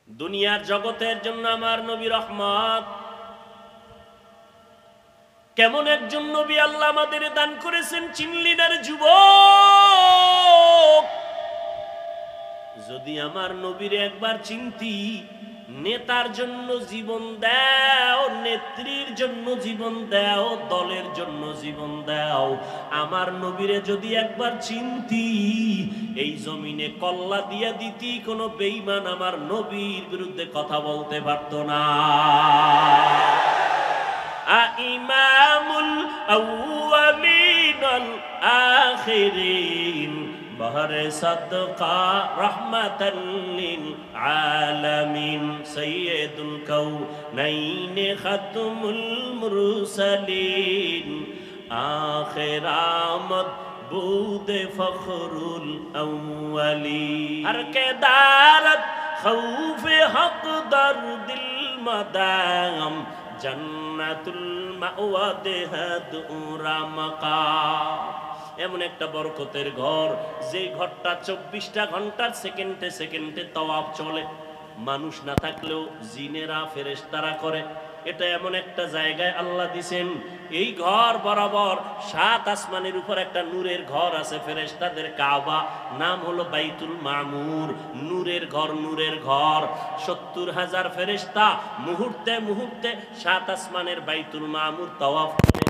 দুনিয়ার জগতের জন্য আমার নবী রহমত। কেমন একজন নবী আল্লাহ আমাদের দান করেছেন চিনলি না রে যুবক? যদি আমার নবীর একবার চিনতি, নেতার জন্য জীবন দাও, নেত্রীর জন্য জীবন দাও, দলের জন্য জীবন দাও, আমার নবীরে যদি একবার চিনতি, এই জমিনে কল্লা দিয়া দিতি, কোনো বেঈমান আমার নবীর বিরুদ্ধে কথা বলতে পারত না। ইমামুল আউয়ালিন আল আখিরিন বহরে সাদকা রহমাতাল লিল আলামিন সাইয়্যিদুল কাউনাইন খাতমুল মুরসালিন আখির আমদ bude फखरुल अव्वली हर के दारत खौफ हक दर दिल मदाम जन्नतुल मावा देहद उरा मकाम। এমন একটা বরকতের ঘর, যে ঘরটা 24টা ঘন্টার সেকেন্ডে সেকেন্ডে তওয়াফ চলে, মানুষ না থাকলেও জিনেরা ফেরেশতারা করে। এটা এমন একটা জায়গায় আল্লাহ দিছেন, এই ঘর বরাবর 7 আসমানের উপর একটা নূরের ঘর আছে, ফেরেশতাদের কাবা, নাম হলো বাইতুল মামুর। নূরের ঘর, নূরের ঘর। 70,000 ফেরেশতা মুহূর্তে মুহূর্তে 7 আসমানের বাইতুল মামুর তাওয়াফ করে।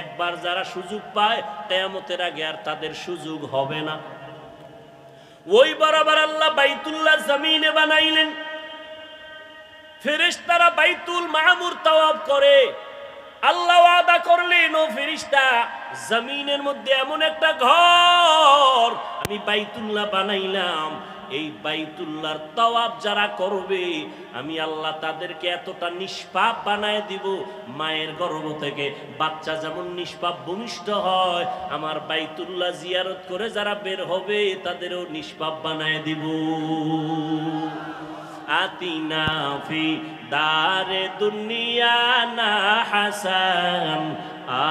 একবার যারা সুযোগ পায়, কিয়ামতের আগে আর তাদের সুযোগ হবে না। ওই বরাবর আল্লাহ বাইতুল্লাহ জমিনে বানাইলেন, ফেরেশতারা বাইতুল মামুর তাওয়াফ করে। আল্লাহ ওয়াদা করলেন, ও ফেরেশতা, জমিনের মধ্যে এমন একটা ঘর আমি বাইতুল্লাহ বানাইলাম, এই বাইতুল্লাহর তাওয়াফ যারা করবে, আমি আল্লাহ তাদেরকে এতটা নিষ্পাপ বানায় দিব, মায়ের গর্ভ থেকে বাচ্চা যেমন নিষ্পাপ ভূমিষ্ঠ হয়, আমার বাইতুল্লাহ জিয়ারত করে যারা বের হবে তাদেরও নিষ্পাপ বানায় দিব। আতিনা ফি দারে দুনিয়া না হাসান,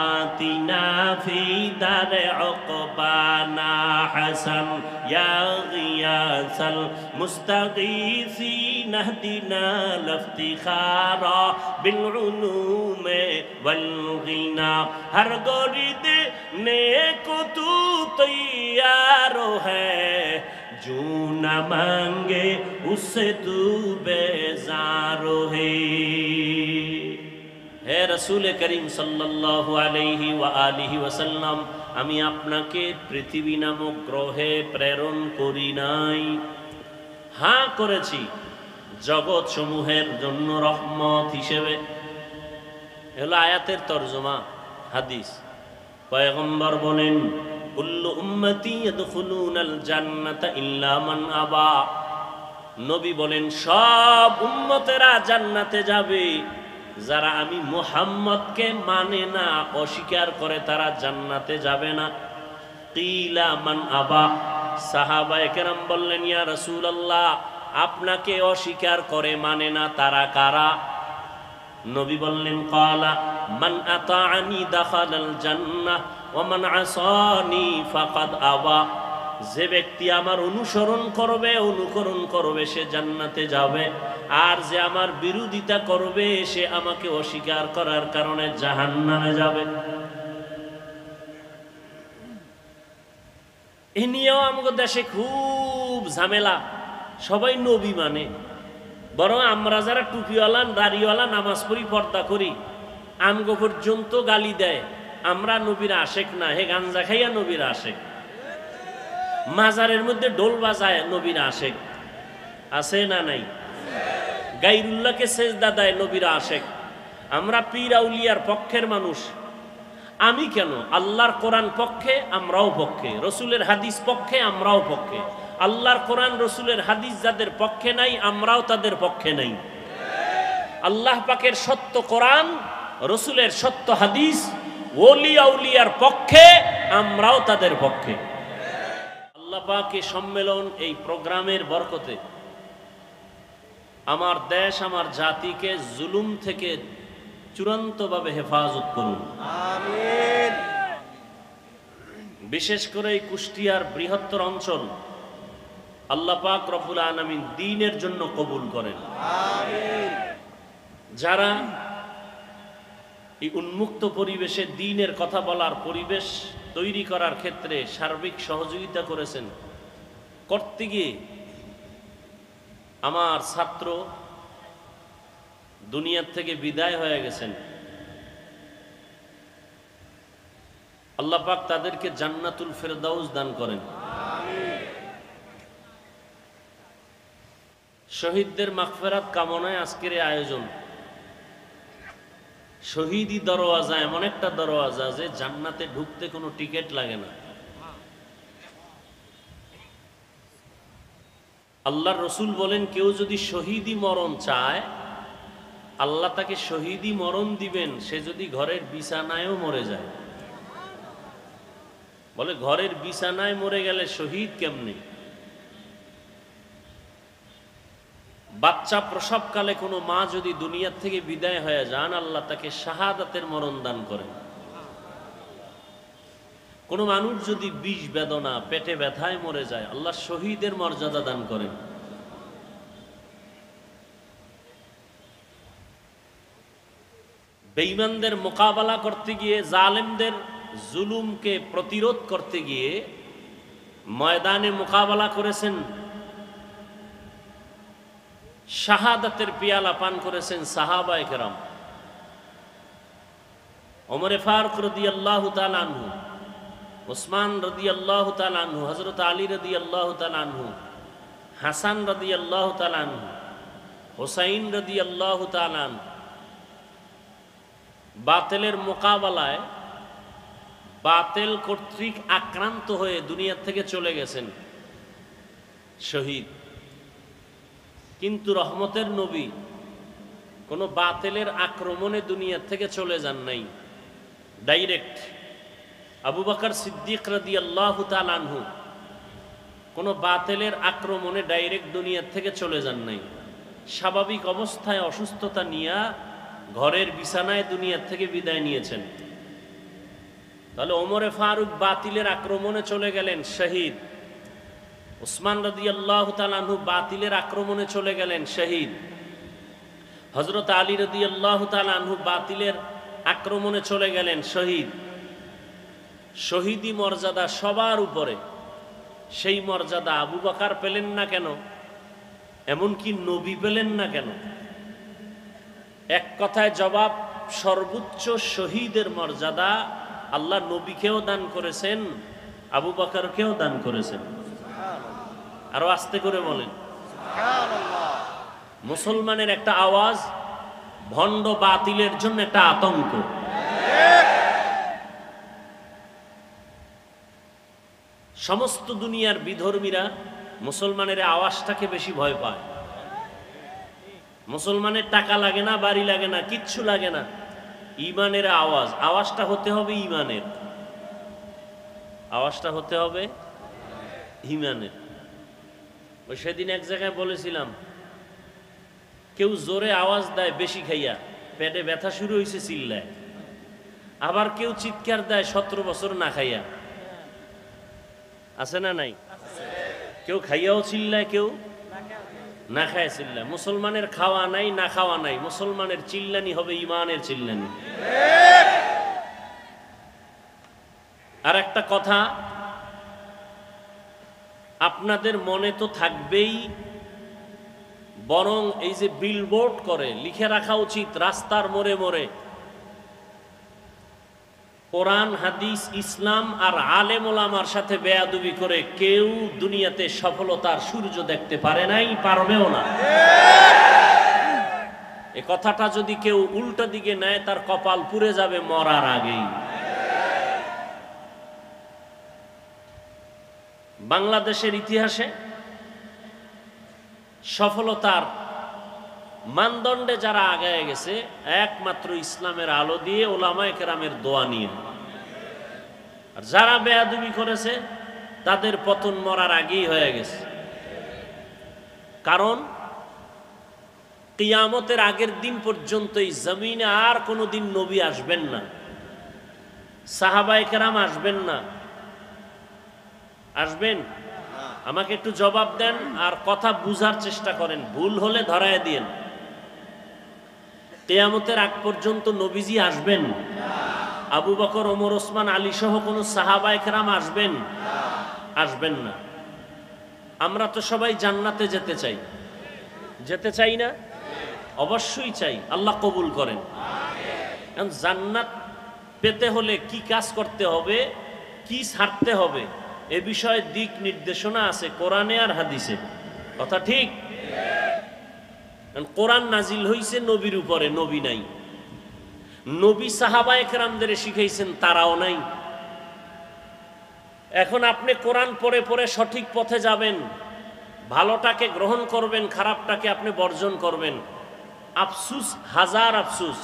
আতিনা ফি দারে উকবানা হাসান, ইয়া গিয়াসাল মুস্তাগীসিন ইহদিনা লিফতিখারা বিল উলুমে ওয়াল গিনা। হর গরিদ নেকো তু তৈয়ার হ্যায়, जो न मांगे उससे तू बेजार है। হে রাসূল করিম সাল্লাল্লাহু আলাইহি ওয়া আলিহি ওয়াসাল্লাম, আমি আপনাকে পৃথিবী নামক গ্রহে প্রেরণ করি নাই, হ্যাঁ করেছি জগৎ সমূহের জন্য রহমত হিসেবে। এগুলো আয়াতের তরজমা, হাদিস। পয়গম্বর বলেন, কুল্লু উম্মতি ইয়াদখুলুনাল জান্নাতা ইল্লা মান আবা। নবী বলেন, সব উম্মতেরা জান্নাতে যাবে, যারা আমি মুহাম্মদকে মানে না, অস্বীকার করে, তারা জান্নাতে যাবে না। কিলা মান আবা। সাহাবায়ে কেরাম বললেন, ইয়া রাসূলুল্লাহ, আপনাকে অস্বীকার করে, মানে না, তারা কারা? নবী বললেন, ক্বালা মান আতাআনি দাখালাল জান্নাহ ওয়া মান আসানি ফাকাদ আবা। যে ব্যক্তি আমার অনুসরণ করবে, অনুকরণ করবে, সে জান্নাতে যাবে, আর যে আমার বিরোধিতা করবে, সে আমাকে অস্বীকার করার কারণে জাহান্নামে যাবে। এ নিয়েও আমাদের দেশে খুব ঝামেলা। সবাই নবী মানে, বরং আমরা যারা টুপিওয়ালা, দাড়িওয়ালা, নামাজ পড়ি, পর্দা করি, আমগো পর্যন্ত গালি দেয়, আমরা নবীর আশেক না, হে গাঞ্জা খাইয়া নবীর আশেক। মাজারের মধ্যে ঢোল বাজায় নবীর আশেক, আছে না নাই? গায়রুল্লাহকে সেজদা দেয় নবীর আশেক। আমরা পীর আউলিয়ার পক্ষের মানুষ। আমি কেন, আল্লাহর কোরআন পক্ষে, আমরাও পক্ষে, রসুলের হাদিস পক্ষে, আমরাও পক্ষে। আল্লাহর কোরআন রসুলের হাদিস যাদের পক্ষে নাই, আমরাও তাদের পক্ষে নাই। আল্লাহ পাকের সত্য কোরআন, রসুলের সত্য হাদিস, ওলি আউলিয়ার পক্ষে, আমরাও তাদের পক্ষে। আল্লাহ পাকের সম্মেলন, এই প্রোগ্রামের বরকতে আমার দেশ, আমার জাতিকে জুলুম থেকে চূড়ান্তভাবে হেফাজত করুন, আমিন। বিশেষ করে এই কুষ্টিয়ার বৃহত্তর অঞ্চল আল্লাহ পাক রব্বুল আলামিন দ্বীনের জন্য কবুল করেন। আমিন। যারা এই উন্মুক্ত পরিবেশে দ্বীনের কথা বলার পরিবেশ তৈরি করার ক্ষেত্রে সার্বিক সহযোগিতা করেছেন, করতে গিয়ে আমার ছাত্র দুনিয়ার থেকে বিদায় হয়ে গেছেন, আল্লাহ পাক তাদেরকে জান্নাতুল ফেরদাউস দান করেন। শহীদদের মাগফিরাত কামনায় আজকের এই আয়োজন। শহীদি দরওয়াজা এমন একটা দরওয়াজা যে জান্নাতে ঢুকতে কোনো টিকিট লাগে না। আল্লাহর রসুল বলেন, কেউ যদি শহীদি মরণ চায় আল্লাহ তাকে শহীদি মরণ দিবেন, সে যদি ঘরের বিছানায়ও মরে যায়। বলে ঘরের বিছানায় মরে গেলে শহীদ কেমনে? বাচ্চা প্রসবকালে কোনো মা যদি দুনিয়ার থেকে বিদায় হয়ে যান, আল্লাহ তাকে শাহাদাতের মরণ দান করেন। কোনো মানুষ যদি বিষ বেদনা পেটে ব্যথায় মরে যায়, আল্লাহ শহীদের মর্যাদা দান করেন। বেঈমানদের মোকাবেলা করতে গিয়ে, জালেমদের জুলুমকে প্রতিরোধ করতে গিয়ে ময়দানে মোকাবেলা করেছেন, শাহাদাতের পিয়ালা পান করেছেন সাহাবায়ে কেরাম। ওমরে ফারুক রাদিয়াল্লাহু তাআলা আনহু, ওসমান রাদিয়াল্লাহু তাআলা আনহু, হযরত আলী রাদিয়াল্লাহু তাআলা আনহু, হাসান রাদিয়াল্লাহু তাআলা আনহু, হুসাইন রাদিয়াল্লাহু তাআলা আনহু বাতিলের মোকাবেলায় বাতিল কর্তৃক আক্রান্ত হয়ে দুনিয়া থেকে চলে গেছেন শহীদ। কিন্তু রহমতের নবী কোনো বাতিলের আক্রমণে দুনিয়া থেকে চলে যান নাই, ডাইরেক্ট। আবু বকর সিদ্দিক রাদিয়াল্লাহু তাআলা আনহু কোনো বাতিলের আক্রমণে ডাইরেক্ট দুনিয়া থেকে চলে যান নাই। স্বাভাবিক অবস্থায় অসুস্থতা নিয়ে ঘরের বিছানায় দুনিয়া থেকে বিদায় নিয়েছেন। তাহলে ওমরে ফারুক বাতিলের আক্রমণে চলে গেলেন, শহীদ। উসমান রাদিয়াল্লাহু তাআলা আনহু বাতিলের আক্রমণে চলে গেলেন, শহীদ। হযরত আলী রাদিয়াল্লাহু তাআলা আনহু বাতিলের আক্রমণে চলে গেলেন, শহীদ। শহীদি মর্যাদা সবার উপরে। সেই মর্যাদা আবু বকর পেলেন না কেন? এমনকি নবী পেলেন না কেন? এক কথায় জবাব, সর্বোচ্চ শহীদের মর্যাদা আল্লাহ নবীকেও দান করেছেন, আবু বকরকেও দান করেছেন। আরো আস্তে করে বলেন সুবহানাল্লাহ। মুসলমানের একটা আওয়াজ ভণ্ড বাতিলের জন্য একটা আতঙ্ক। সমস্ত দুনিয়ার বিধর্মীরা মুসলমানের আওয়াজটাকে বেশি ভয় পায়। মুসলমানের টাকা লাগে না, বাড়ি লাগে না, কিচ্ছু লাগে না, ইমানের আওয়াজ। আওয়াজটা হতে হবে ইমানের, আওয়াজটা হতে হবে ইমানের। ওই সেদিন এক জায়গায় বলেছিলাম, কেউ জোরে আওয়াজ দেয় বেশি খাইয়া, পেটে ব্যথা শুরু হয়েছে চিল্লায়। আবার কেউ চিৎকার দেয় 17 বছর না খাইয়া। আছে না নাই? কেউ খাইয়াও চিল্লায়, কেউ না খায় চিল্লায়। মুসলমানের খাওয়া নাই, না খাওয়া নাই, মুসলমানের চিল্লানি হবে ইমানের চিল্লানি। আর একটা কথা আপনাদের মনে তো থাকবেই, বরং এই যে বিলবোর্ড করে লিখে রাখা উচিত রাস্তার মোড়ে মোড়ে, কোরআন হাদিস ইসলাম আর আলেম ওলামার সাথে বেয়াদবি করে কেউ দুনিয়াতে সফলতার সূর্য দেখতে পারে নাই, পারবেও না। এ কথাটা যদি কেউ উল্টো দিকে নেয়, তার কপাল পুড়ে যাবে মরার আগেই। বাংলাদেশের ইতিহাসে সফলতার মানদণ্ডে যারা আগায় গেছে, একমাত্র ইসলামের আলো দিয়ে, ওলামায়ে কেরামের দোয়া নিয়ে। আর যারা বেয়াদবি করেছে তাদের পতন মরার আগেই হয়ে গেছে। কারণ কিয়ামতের আগের দিন পর্যন্ত এই জমিনে আর কোনোদিন নবী আসবেন না, সাহাবায়ে কেরাম আসবেন না। আসবেন? আমাকে একটু জবাব দেন আর কথা বুঝার চেষ্টা করেন, ভুল হলে ধরায় দিয়েন। কিয়ামতের আগ পর্যন্ত নবীজি আসবেন? আবু বকর, ওমর, ওসমান, আলী সহ কোন সাহাবায়ে কেরাম আসবেন? আসবেন না। আমরা তো সবাই জান্নাতে যেতে চাই, যেতে চাই না? অবশ্যই চাই, আল্লাহ কবুল করেন। এখন জান্নাত পেতে হলে কি কাজ করতে হবে, কি ছাড়তে হবে, এ বিষয়ে দিক নির্দেশনা আছে কোরআনে আর হাদিসে। কথা ঠিক? কোরআন নাজিল হইছে নবীর উপরে, নবী নাই। নবী সাহাবায়ে কেরামদের শিখাইছেন, তারাও নাই। এখন আপনি কোরআন পড়ে পড়ে সঠিক পথে যাবেন, ভালোটাকে গ্রহণ করবেন, খারাপটাকে আপনি বর্জন করবেন। আফসুস, হাজার আফসুস,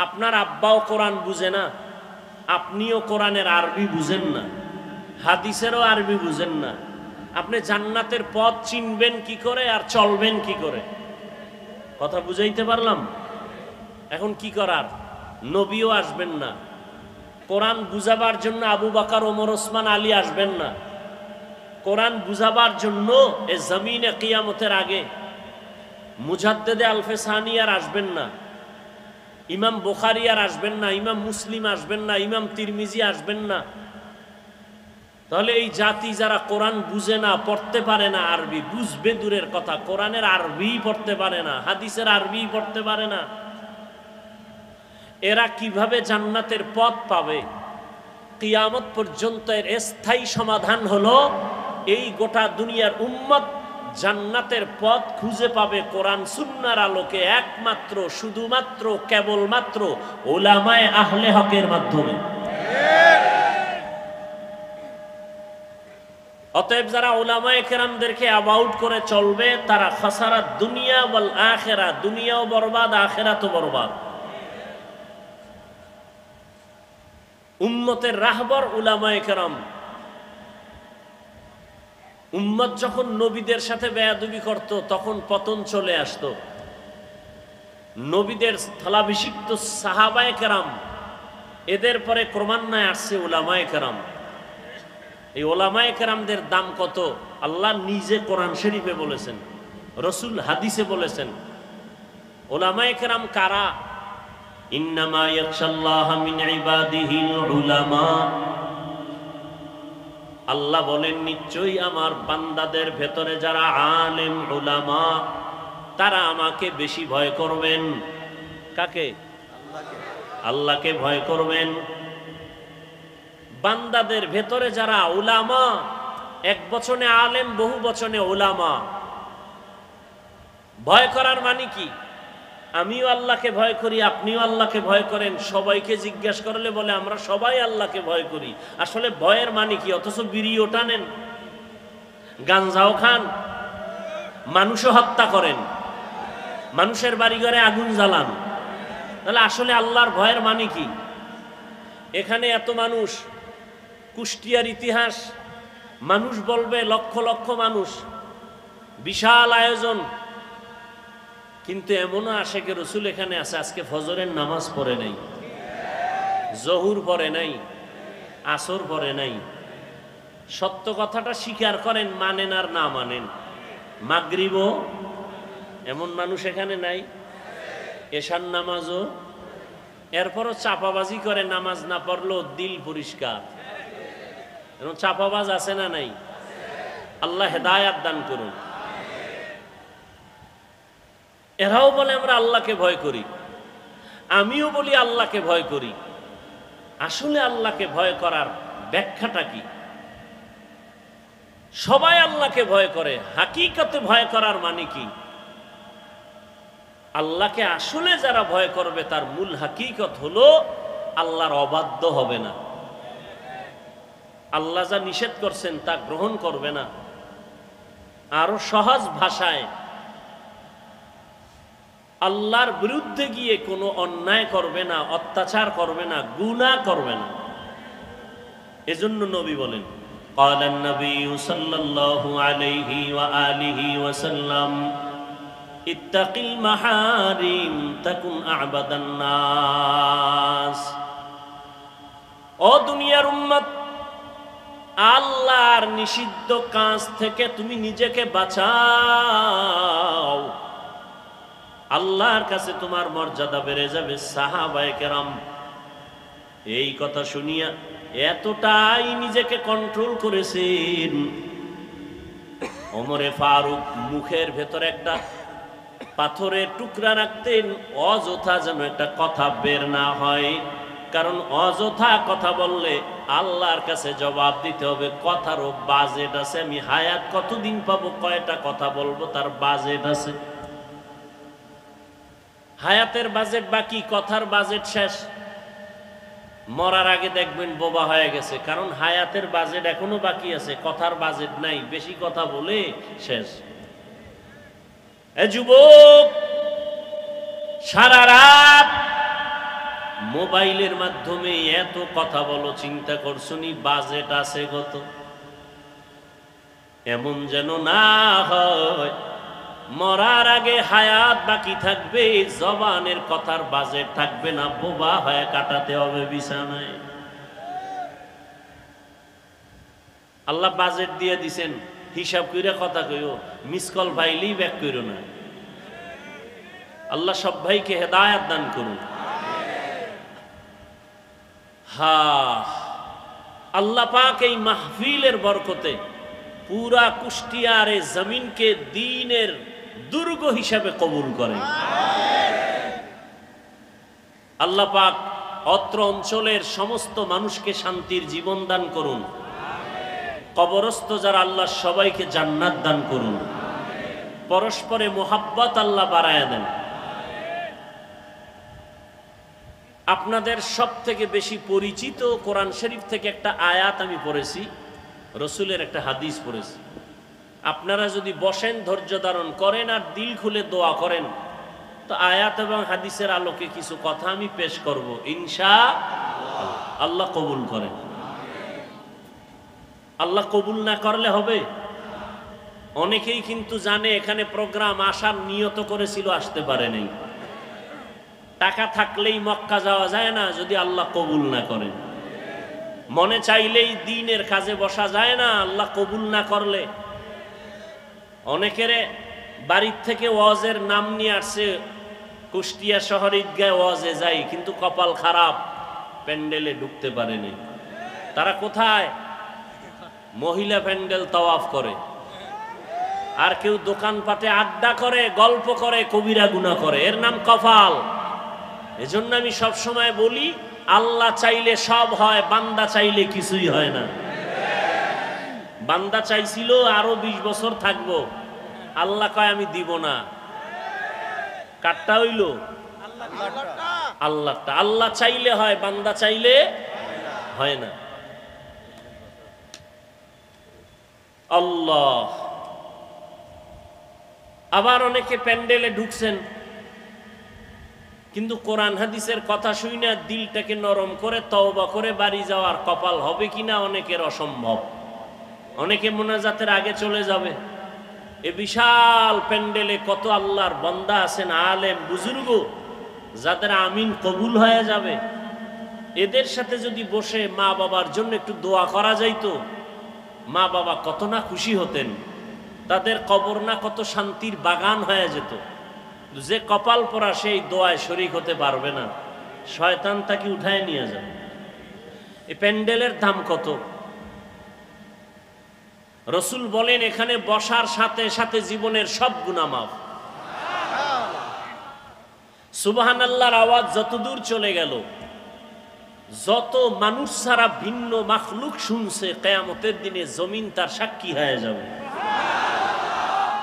আপনার আব্বাও কোরআন বুঝে না, আপনিও কোরআনের আরবি বুঝেন না, হাদিসেরও আরবি বুঝেন না। আপনি জান্নাতের পথ চিনবেন কি করে আর চলবেন কি করে? কথা বুঝাইতে পারলাম? এখন কি করার? নবীও আসবেন না, কোরআন বুঝাবার জন্য আবু বকর, ওমর, ওসমান, আলী আসবেন না, কোরআন বুঝাবার জন্য এ জমিনে কিয়ামতের আগে মুজাদ্দেদে আলফে সানি আর আসবেন না, ইমাম বুখারী আর আসবেন না, ইমাম মুসলিম আসবেন না, ইমাম তিরমিজি আসবেন না। তাহলে এই জাতি যারা কোরআন বুঝে না, পড়তে পারে না, আরবি বুঝবে দূরের কথা, কোরআনের আরবি পড়তে পারে না, হাদিসের আরবি পড়তে পারে না, এরা কিভাবে জান্নাতের পথ পাবে? কিয়ামত পর্যন্ত এর স্থায়ী সমাধান হলো এই গোটা দুনিয়ার উম্মত জান্নাতের পথ খুঁজে পাবে কোরআন সুন্নাহর আলোকে, একমাত্র, শুধুমাত্র, কেবলমাত্র উলামায়ে আহলে হকের মাধ্যমে। অতএব যারা উলামায়ে কেরামদেরকে অ্যাবাউট করে চলবে, তারা খাসারাত দুনিয়া ওয়াল আখিরা, দুনিয়াও বরবাদ, আখিরাতও বরবাদ। উম্মতের রাহবর উলামায়ে কেরাম। উম্মত যখন নবীদের সাথে বেয়াদবি করত, তখন পতন চলে আসতো। নবীদের স্থলাভিষিক্ত সাহাবায়ে কেরাম, এদের পরে ক্রমান্বয়ে আসছে উলামায়ে কেরাম। এই উলামায়ে কেরামদের দাম কত? আল্লাহ নিজে কোরআন শরীফে বলেছেন, রসুল হাদিসে বলেছেন। উলামায়ে কেরাম কারা? ইন্নামা ইয়াখশাল্লাহা মিন ইবাদিহিল উলামা। আল্লাহ বলেন, নিশ্চয়ই আমার বান্দাদের ভেতরে যারা আলেম, উলামা, তারা আমাকে বেশি ভয় করবেন। কাকে? আল্লাহকে ভয় করবেন। বান্দাদের ভেতরে যারা উলামা, এক বচনে আলেম, বহু বচনে উলামা। ভয় করার মানে কি? আমিও আল্লাহকে ভয় করি, আপনিও আল্লাহকে ভয় করেন। সবাইকে জিজ্ঞেস করলে বলে আমরা সবাই আল্লাহকে ভয় করি। আসলে ভয়ের মানে কি? অথচ বিড়িও টানেন, গাঞ্জাও খান, মানুষও হত্যা করেন, মানুষের বাড়িঘরে আগুন জ্বালান। তাহলে আসলে আল্লাহর ভয়ের মানে কি? এখানে এত মানুষ, কুষ্টিয়ার ইতিহাস, মানুষ বলবে লক্ষ লক্ষ মানুষ, বিশাল আয়োজন, কিন্তু এমনও আশেকে রসুল এখানে আছে, আজকে ফজরের নামাজ পড়ে নাই, জহুর পড়ে নাই, আসর পড়ে নাই। সত্য কথাটা স্বীকার করেন, মানেন আর না মানেন। মাগরিবও এমন মানুষ এখানে নাই, এশার নামাজও। এরপরও চাপাবাজি করে, নামাজ না পড়লেও দিল পরিষ্কার। এরকম চাপাবাজ আছে না নাই? আল্লাহ হেদায়াত দান করুন। এরাও বলে আমরা আল্লাহকে ভয় করি, আমিও বলি আল্লাহকে ভয় করি। আসলে আল্লাহকে ভয় করার ব্যাখ্যাটা কি? সবাই আল্লাহকে ভয় করে, হাকিকতে ভয় করার মানে কি? আল্লাহকে আসলে যারা ভয় করবে, তার মূল হাকিকত হলো আল্লাহর অবাধ্য হবে না, আল্লাহ যা নিষেধ করছেন তা গ্রহণ করবে না। আরো সহজ ভাষায়, আল্লাহর বিরুদ্ধে গিয়ে কোনো অন্যায় করবে না, অত্যাচার করবে না, গুনাহ করবে না। এজন্য নবী বলেন, ক্বালান নবী সাল্লাল্লাহু আলাইহি ওয়া আলিহি ওয়াসাল্লাম, ইত্তাকিল মাহারিম তাকুন আ'বাদান নাস। ও দুনিয়ার উম্মত, আল্লাহর নিষিদ্ধ কাজ থেকে তুমি নিজেকে বাঁচাও, আল্লাহর কাছে তোমার মর্যাদা বেড়ে যাবে। সাহাবায়ে কেরাম এই কথা শুনিয়া এতটাই নিজেকে কন্ট্রোল করেছেন, ওমরে ফারুক মুখের ভেতরে একটা পাথরের টুকরা রাখতেন, অযথা যেন একটা কথা বের না হয়, কারণ অযথা কথা বললে আল্লাহর কাছে জবাব দিতে হবে। কথারও বাজেট আছে, আমি হায়াত কতদিন পাবো, কয়টা কথা বলবো তার বাজেট আছে। হায়াতের বাজেট বাকি, কথার বাজেট শেষ। মরার আগে দেখবেন বোবা হয়ে গেছে, কারণ হায়াতের বাজেট এখনো বাকি আছে, কথার বাজেট নাই, বেশি কথা বলে শেষ। এ যুবক, সারা রাত মোবাইলের মাধ্যমে এত কথা বলো, চিন্তা করছনি বাজেট আছে কত? এমন যেন না হয় মরার আগে হায়াত বাকি থাকবে, জবানের কথার বাজেট থাকবে না, বোবা হয়ে কাটাতে হবে বিছানায়। আল্লাহ বাজেট দিয়ে দিছেন, হিসাব কইরা কথা কইও, মিস কল পাইলেই ব্যাক কইরো না। আল্লাহ সব ভাইকে হেদায়েত দান করুন। আল্লাহ পাক এই মাহফিলের বরকতে পুরা কুষ্টিয়ার এই জমিনকে দ্বীনের দুর্গ হিসাবে কবুল করেন। আল্লাহ পাক অত্র অঞ্চলের সমস্ত মানুষকে শান্তির জীবন দান করুন। কবরস্থ যারা আল্লাহ সবাইকে জান্নাত দান করুন। পরস্পরে মোহাব্বত আল্লাহ বাড়ায়া দেন। আপনাদের সব থেকে বেশি পরিচিত কোরআন শরীফ থেকে একটা আয়াত আমি পড়েছি, রসুলের একটা হাদিস পড়েছি। আপনারা যদি বসেন, ধৈর্য ধারণ করেন আর দিল খুলে দোয়া করেন, তো আয়াত এবং হাদিসের আলোকে কিছু কথা আমি পেশ করব, ইনশাআল্লাহ। আল্লাহ কবুল করেন। আল্লাহ কবুল না করলে হবে? অনেকেই কিন্তু জানে এখানে প্রোগ্রাম আসার নিয়ত করেছিল, আসতে পারে নাই। টাকা থাকলেই মক্কা যাওয়া যায় না যদি আল্লাহ কবুল না করেন। মনে চাইলেই দ্বীনের কাজে বসা যায় না আল্লাহ কবুল না করলে। অনেকের বাড়ির থেকে ওয়াজের নাম নিয়ে আসছে, কুষ্টিয়া শহরে ঈদগায় ওয়াজে যাই, কিন্তু কপাল খারাপ, প্যান্ডেলে ঢুকতে পারেনি। তারা কোথায়? মহিলা প্যান্ডেল তাওয়াফ করে, আর কেউ দোকানপাটে আড্ডা করে, গল্প করে, কবিরা গুনাহ করে, এর নাম কপাল। এজন্য আমি সব সময় বলি, আল্লাহ চাইলে সব হয়, বান্দা চাইলে কিছুই হয় না। বান্দা চাইছিল আরো 20 বছর থাকবো, আল্লাহ কয় আমি দিব না। কাটটা হইল আল্লাহটা। আল্লাহ চাইলে হয়, বান্দা চাইলে হয় না। আল্লাহ। আবার অনেকে প্যান্ডেলে ঢুকছেন, কিন্তু কোরআন হাদিসের কথা শুই না দিলটাকে নরম করে তওবা করে বাড়ি যাওয়ার কপাল হবে কিনা অনেকের অসম্ভব। অনেকে মোনাজাতের আগে চলে যাবে। এ বিশাল প্যান্ডেলে কত আল্লাহর বান্দা আছেন, আলেম বুজুর্গ, যাদের আমিন কবুল হয়ে যাবে। এদের সাথে যদি বসে মা বাবার জন্য একটু দোয়া করা যাইতো, মা বাবা কত না খুশি হতেন, তাদের কবর না কত শান্তির বাগান হয়ে যেত। যে কপাল পরা সেই দোয়ায় শরীক হতে পারবে না, শয়তান তাকে উঠায় নিয়ে যাবে। এই প্যান্ডেলের দাম কত? রসুল বলেন এখানে বসার সাথে সাথে জীবনের সব গুনাহ মাফ। সুবহানাল্লাহর আওয়াজ যতদূর চলে গেল, যত মানুষ ছাড়া ভিন্ন মাখলুক শুনছে, কিয়ামতের দিনে জমিন তার সাক্ষী হয়ে যাবে।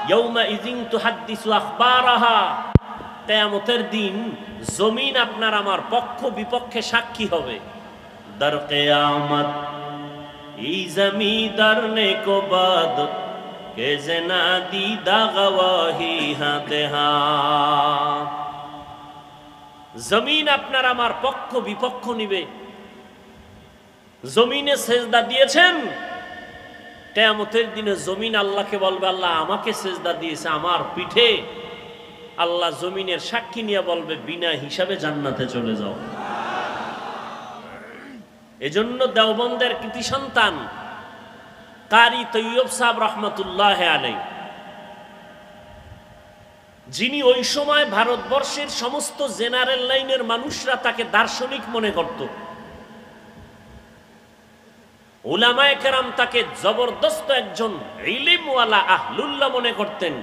ইয়াউমা ইযিন তুহাদ্দিসু আখবারাহা, কিয়ামতের দিন জমিন আপনার আমার পক্ষ বিপক্ষে সাক্ষী হবে। দর কিয়ামত এই জমিদার নে কো বাদ কে জনা দিদা গওয়াহি হাতে হাত। জমিন আপনার আমার পক্ষ বিপক্ষ নিবে। জমিনে সেজদা দিয়েছেন, কিয়ামতের দিনে জমিন আল্লাহকে বলবে, আল্লাহ আমাকে সেজদা দিয়েছে আমার পিঠে। আল্লাহ জমিনের সাক্ষী নিয়ে বলবে, বিনা হিসাবে জান্নাতে চলে যাও। এজন্য দেওবন্দের কৃতি সন্তান কারি তৈয়ব সাহেব রহমতুল্লাহ আলাইহি, যিনি ওই সময় ভারতবর্ষের সমস্ত জেনারেল লাইনের মানুষরা তাকে দার্শনিক মনে করত, উলামায়ে কেরাম তাকে জবরদস্ত একজন ইলমওয়ালা আহলুল্লাহ মনে করতেন।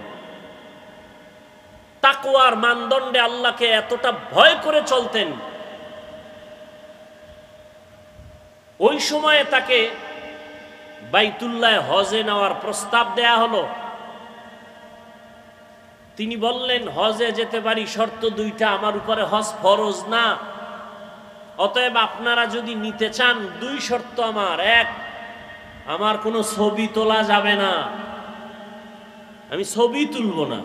তাকওয়ার মানদণ্ডে আল্লাহকে এতটা ভয় করে চলতেন। ওই সময়ে তাকে বাইতুল্লাহ হজে নেওয়ার প্রস্তাব দেয়া হলো। তিনি বললেন, হজে যেতে পারি, শর্ত দুইটা, আমার উপরে হজ ফরজ না, অতএব আপনারা যদি নিতে চান দুই শর্ত আমার। এক, আমার কোনো ছবি তোলা যাবে না, আমি ছবি তুলব না।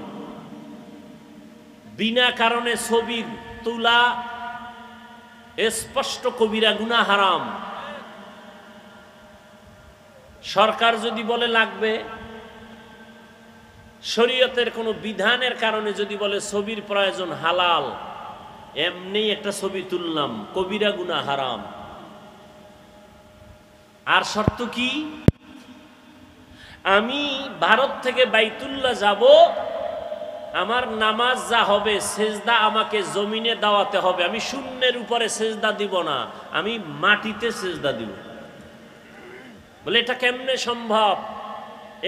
বিনা কারণে ছবি তোলা স্পষ্ট কবিরা গুনাহ, হারাম। সরকার যদি বলে লাগবে, শরীয়তের কোনো বিধানের কারণে যদি বলে ছবির প্রয়োজন, হালাল, এমনি একটা ছবি তুললাম, কবিরা গুনাহ, হারাম। আর শর্ত কি? আমি ভারত থেকে বাইতুল্লাহ যাব, আমার নামাজ যা হবে সেজদা আমাকে জমিনে দাওয়াতে হবে, আমি শূন্যের উপরে সেজদা দিব না, আমি মাটিতে সেজদা দিব। বলে এটা কেমনে সম্ভব?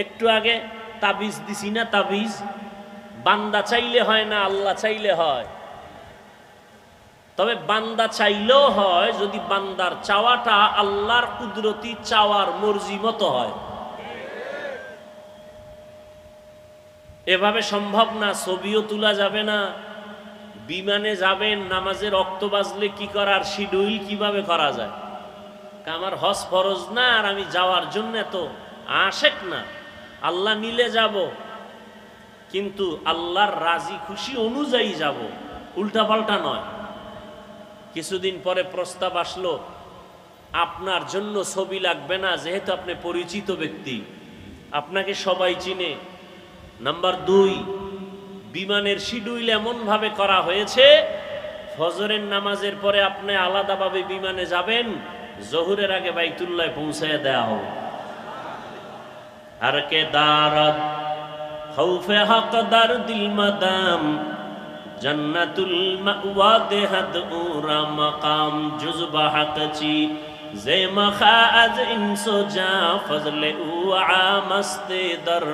একটু আগে তাবিজ দিছি না, তাবিজ বান্দা চাইলে হয় না, আল্লাহ চাইলে হয়। তবে বান্দা চাইলেও হয় যদি বান্দার চাওয়াটা আল্লাহর কুদরতি চাওয়ার মর্জি মতো হয়। এভাবে সম্ভব না। ছবিও তোলা যাবে না, বিমানে যাবেন, নামাজের রক্ত বাজলে কি করার শিডিউল কিভাবে করা যায়? আমার হজ ফরজ না, আর আমি যাওয়ার জন্য এত আশেক না, আল্লাহ নিলে যাব, কিন্তু আল্লাহর রাজি খুশি অনুযায়ী যাব, উল্টাপাল্টা নয়। কিছুদিন পরে প্রস্তাব আসলো, আপনার জন্য ছবি লাগবে না, যেহেতু আপনি পরিচিত ব্যক্তি, আপনাকে সবাই চিনে। নাম্বার 2, বিমানের শিডিউল এমন ভাবে করা হয়েছে, ফজরের নামাজের পরে আপনি আলাদাভাবে বিমানে যাবেন, জোহরের আগে বাইতুল্লাহ পৌঁছায় দেয়া হবে। আর কে দারাত খৌফে হকদার দিল মাদাম, জান্নাতুল মাওয়া দেহাদ উরা মাকাম, জুজবা হকচি জে মখা আজ ইনসো জা, ফজলে উআ মস্তে দর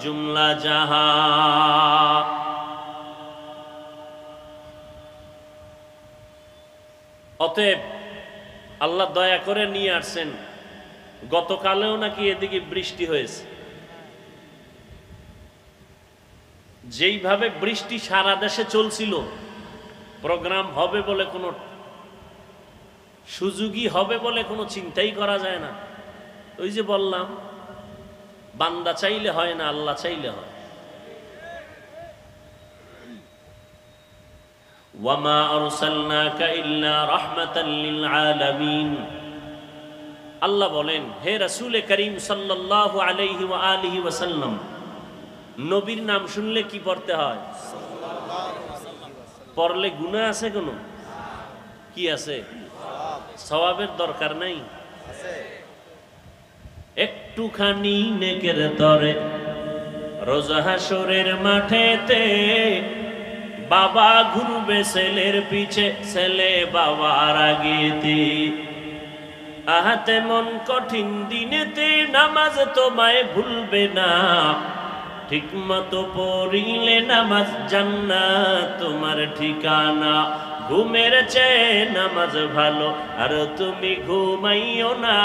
জুমলা জাহা। অতএব আল্লাহ দয়া করে নিয়ে আসছেন। গতকালেও নাকি এদিকে বৃষ্টি হয়েছে। যেইভাবে বৃষ্টি সারা দেশে চলছিল, প্রোগ্রাম হবে বলে কোনো সুযোগই হবে বলে কোনো চিন্তাই করা যায় না। ওই যে বললাম, বান্দা চাইলে হয় না, আল্লাহ চাইলে হয়। ওয়ামা আরসালনাকা ইল্লা রাহমাতাল লিল আলামিন। আল্লাহ বলেন, হে রাসূল করিম সাল্লাল্লাহু আলাইহি ওয়া আলিহি ওয়াসাল্লাম, নবীর নাম শুনলে কি পড়তে হয়? পড়লে গুনাহ আছে? কোনো কি আছে? সওয়াবের দরকার নাই, একটুখানি নেকের তরে রোজ হাসরের মাঠেতে বাবা ঘুরবে ছেলের পিছে, ছেলে বাবার আগেতে। আহাতে মন কঠিন দিনেতে নামাজ তোমায় ভুলবে না, ঠিক মতো পড়িলে নামাজ জান্নাত তোমার ঠিকানা। ঘুমের চেয়ে নামাজ ভালো, আর তুমি ঘুমাইও না,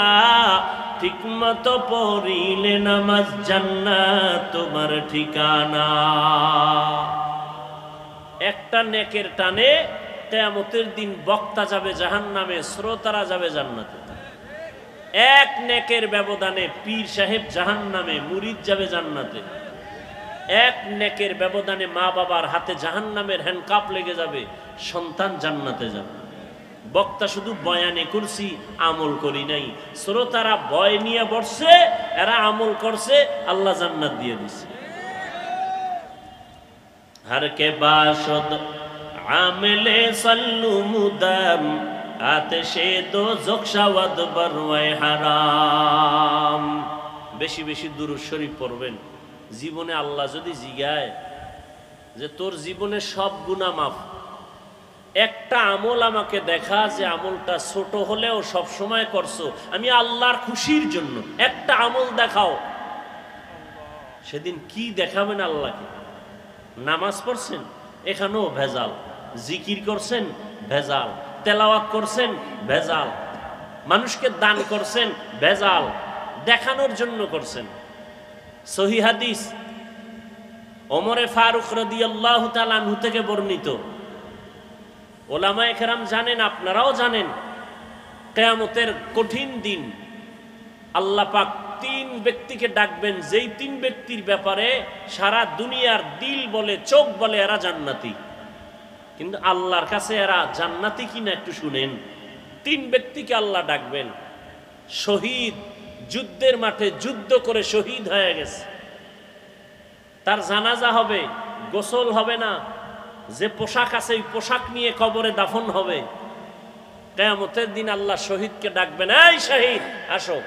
ঠিক মতো পড়িলে নামাজ জান্নাত তোমার ঠিকানা। একটা নেকের টানে কিয়ামতের দিন বক্তা যাবে জাহান্নামে, শ্রোতারা যাবে জান্নাতে। এক নেকের ব্যবধানে পীর সাহেব জাহান্নামে, মুরিদ যাবে জান্নাতে। এক নেকের ব্যবধানে মা বাবার হাতে জাহান্নামের হ্যান্ডকাপ লেগে যাবে, সন্তান জান্নাতে যাবে। বক্তা শুধু বয়ানে করছি, আমল করি নাই। শ্রোতারা বয় নিয়ে বসছে, এরা আমল করছে, আল্লাহ জান্নাত দিয়ে দিছে। हर के बाशद आमिले सल्लु मुदम, आतिशे दो ज़ुख शवद बरवे हराम। বেশি বেশি দুরূদ শরীফ পড়বেন। জীবনে আল্লাহ যদি জিগায় যে তোর জীবনে সব গুনাহ মাফ, একটা আমল আমাকে দেখা যে আমলটা ছোট হলেও সব সময় করছো আমি আল্লাহর খুশির জন্য, একটা আমল দেখাও। সেদিন কি দেখাবেন আল্লাহকে? নামাজ পড়ছেন, এখানেও ভেজাল। জিকির করছেন, ভেজাল। তেলাওয়াত করছেন, ভেজাল। মানুষকে দান করছেন, ভেজাল। দেখানোর জন্য করছেন। সহিহ হাদিস ওমরে ফারুক রাদিয়াল্লাহু তাআলা আনহু থেকে বর্ণিত, ওলামায়ে কেরাম জানেন, আপনারাও জানেন, কিয়ামতের কঠিন দিন আল্লাহ পাক তিন ব্যক্তিকে ডাকবেন, যেই তিন ব্যক্তির ব্যাপারে সারা দুনিয়ার দিল বলে, চোখ বলে এরা জান্নাতি, কিন্তু আল্লাহর কাছে এরা জান্নাতি কিনা একটু শুনেন। তিন ব্যক্তিকে আল্লাহ ডাকবেন। শহীদ, যুদ্ধের মাঠে যুদ্ধ করে শহীদ হয়ে গেছে, তার জানাজা হবে, গোসল হবে না, যে পোশাক আছে ওই পোশাক নিয়ে কবরে দাফন হবে। কিয়ামতের দিন আল্লাহ শহীদকে ডাকবেন, এই শহীদ আসো।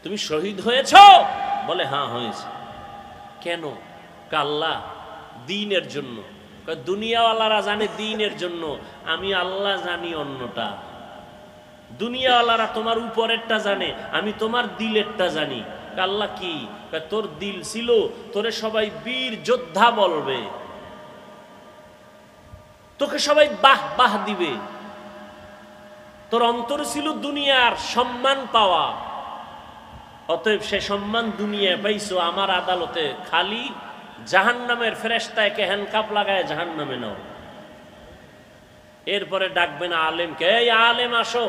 তুমি শহীদ হয়েছ? বলে হ্যাঁ হয়েছে। কেন? আল্লাহ দ্বীনের জন্য। দুনিয়াওয়ালারা জানে দ্বীনের জন্য, আমি আল্লাহ জানি অন্যটা। দুনিয়াওয়ালারা তোমার উপরেরটা জানে, আমি তোমার দিলেরটা জানি। আল্লাহ কি? তোর দিল ছিল, তোরে সবাই বীর যোদ্ধা বলবে, তোকে সবাই বাহ বাহ দিবে। তোর অন্তর ছিল দুনিয়ার সম্মান পাওয়া, অতএব সে সম্মান দুনিয়ায় পাইছো, আমার আদালতে খালি জাহান্নামের ফেরেশতায় কে হ্যান্ডকাপ লাগায় জাহান্নামে নাও। এরপরে ডাকবেন আলেমকে, এই আলেম আসো।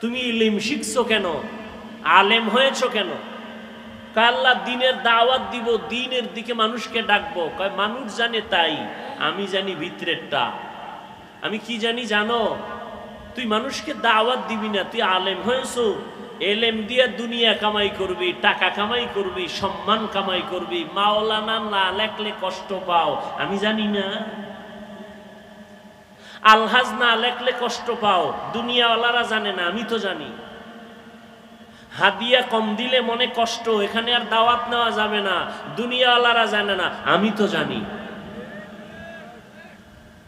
তুমি ইলম শিখছো কেন? আলেম হয়েছো কেন? আল্লাহ দ্বীনের দাওয়াত দিব, দ্বীনের দিকে মানুষকে ডাকবো। কয় মানুষ জানে তাই, আমি জানি ভিতরেরটা। আমি কি জানি জানো? তুই মানুষকে দাওয়াত দিবি না, তুই আলেম হয়েছো, এলেম দিয়ে দুনিয়া কামাই করবি, টাকা কামাই করবি, সম্মান কামাই করবি। মাওলানা না লেখলে কষ্ট পাও, আমি জানি না। আলহাজ না লেখলে কষ্ট পাও, দুনিয়াওয়ালারা জানে না, আমি তো জানি। হাদিয়া কম দিলে মনে কষ্ট, এখানে আর দাওয়াত নেওয়া যাবে না, দুনিয়াওয়ালারা জানে না, আমি তো জানি।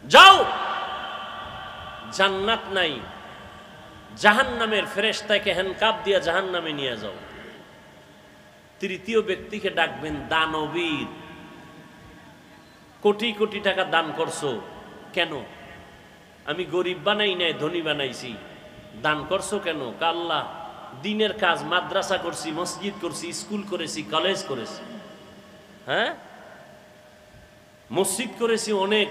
যাও, জান্নাত নাই, জাহান্নামের ফেরেশতাকে হ্যান্ডকাপ দিয়া জাহান্নামে নিয়ে যাও। তৃতীয় ব্যক্তিকে ডাকবেন দানবীর। কোটি কোটি টাকা দান করছো কেন? আমি গরিব বানাই নাই, ধনী বানাইছি। দান করছো কেন? আল্লাহ দ্বীনের কাজ, মাদ্রাসা করছি, মসজিদ করছি, স্কুল করেছি, কলেজ করেছি, হ্যাঁ মসজিদ করেছি অনেক।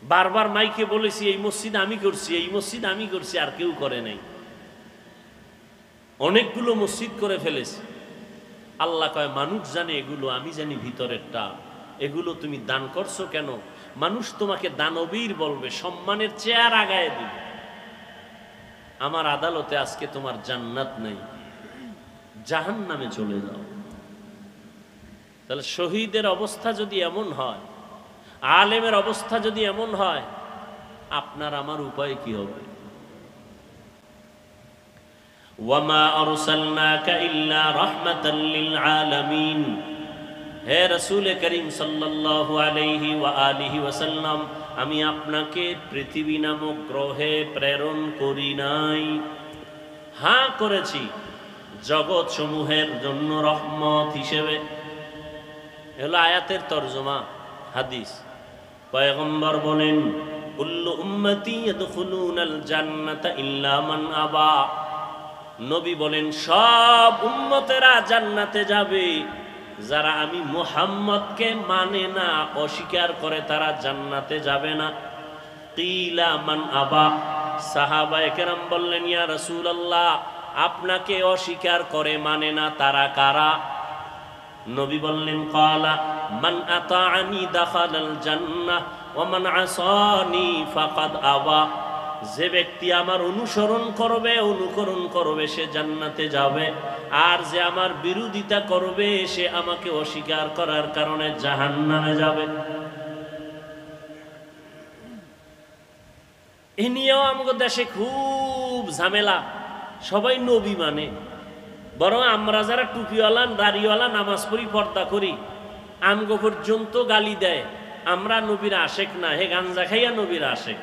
বারবার মাইকে বলেছি এই মসজিদ আমি করছি, এই মসজিদ আমি করছি, আর কেউ করে নাই। অনেকগুলো মসজিদ করে ফেলেছি। আল্লাহ কয় মানুষ জানে এগুলো, আমি জানি ভিতরেরটা। এগুলো তুমি দান করছো কেন? মানুষ তোমাকে দানবীর বলবে, সম্মানের চেয়ার আগায় দিবে। আমার আদালতে আজকে তোমার জান্নাত নেই, জাহান্নামে চলে যাও। তাহলে শহীদের অবস্থা যদি এমন হয়, আলেমের অবস্থা যদি এমন হয়, আপনার আমার উপায় কি হবে? ওয়ামা আরসালনাকা ইল্লা রাহমাতাল লিল আলামিন। হে রাসূল করিম সাল্লাল্লাহু আলাইহি ওয়া আলিহি ওয়াসাল্লাম, আমি আপনাকে পৃথিবী নামক গ্রহে প্রেরণ করি নাই। হ্যাঁ করেছি জগৎ সমূহের জন্য রহমত হিসেবে। হলো আয়াতের তরজমা, হাদিস। পয়গম্বর বলেন কুল্লু উম্মতি ইয়াদখুলুনাল জান্নাতা ইল্লা মান আবা। নবী বলেন সব উম্মতেরা জান্নাতে যাবে, যারা আমি মুহাম্মদকে মানে না, অস্বীকার করে, তারা জান্নাতে যাবে না। কিলা মান আবা। সাহাবায়ে কেরাম বললেন ইয়া রাসূলুল্লাহ, আপনাকে অস্বীকার করে, মানে না, তারা কারা? নবী বললেন ক্বালা মান আতাআনি দাখালাল জান্নাহ ওয়া মান আসানি ফাকাদ আবা। যে ব্যক্তি আমার অনুসরণ করবে, অনুকরণ করবে, সে জান্নাতে যাবে, আর যে আমার বিরোধিতা করবে, সে আমাকে অস্বীকার করার কারণে জাহান্নামে যাবে। এ নিয়েও আমাদের দেশে খুব ঝামেলা। সবাই নবী মানে, বরং আমরা যারা টুপিওয়ালা দাড়িওয়ালা নামাজ পড়ি পর্দা করি আমগো পর্যন্ত গালি দেয় আমরা নবীর আশেক না, হে গাঞ্জা খাইয়া নবীর আশেক।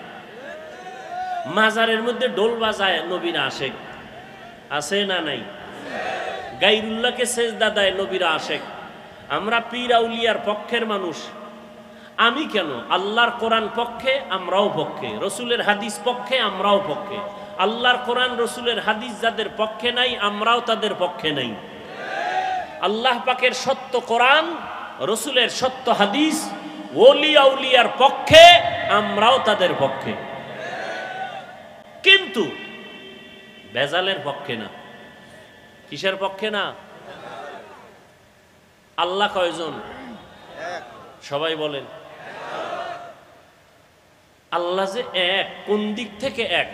মাজারের মধ্যে ঢোল বাজায় নবীর আশেক, আছে না নাই? গাইরুল্লাহকে সেজদা দেয় নবীর আশেক। আমরা পীর আউলিয়ার পক্ষের মানুষ। আমি কেন, আল্লাহর কোরআন পক্ষে আমরাও পক্ষে, রসুলের হাদিস পক্ষে আমরাও পক্ষে। আল্লাহর কোরআন রসুলের হাদিস যাদের পক্ষে নাই আমরাও তাদের পক্ষে নাই। আল্লাহ পাকের সত্য কোরআন রসুলের সত্য হাদিস ওলি আউলিয়ার পক্ষে আমরাও তাদের পক্ষে, কিন্তু বেজালের পক্ষে না। কিসের পক্ষে না? আল্লাহ কয়জন? সবাই বলেন। আল্লাহ যে এক, কোন দিক থেকে এক?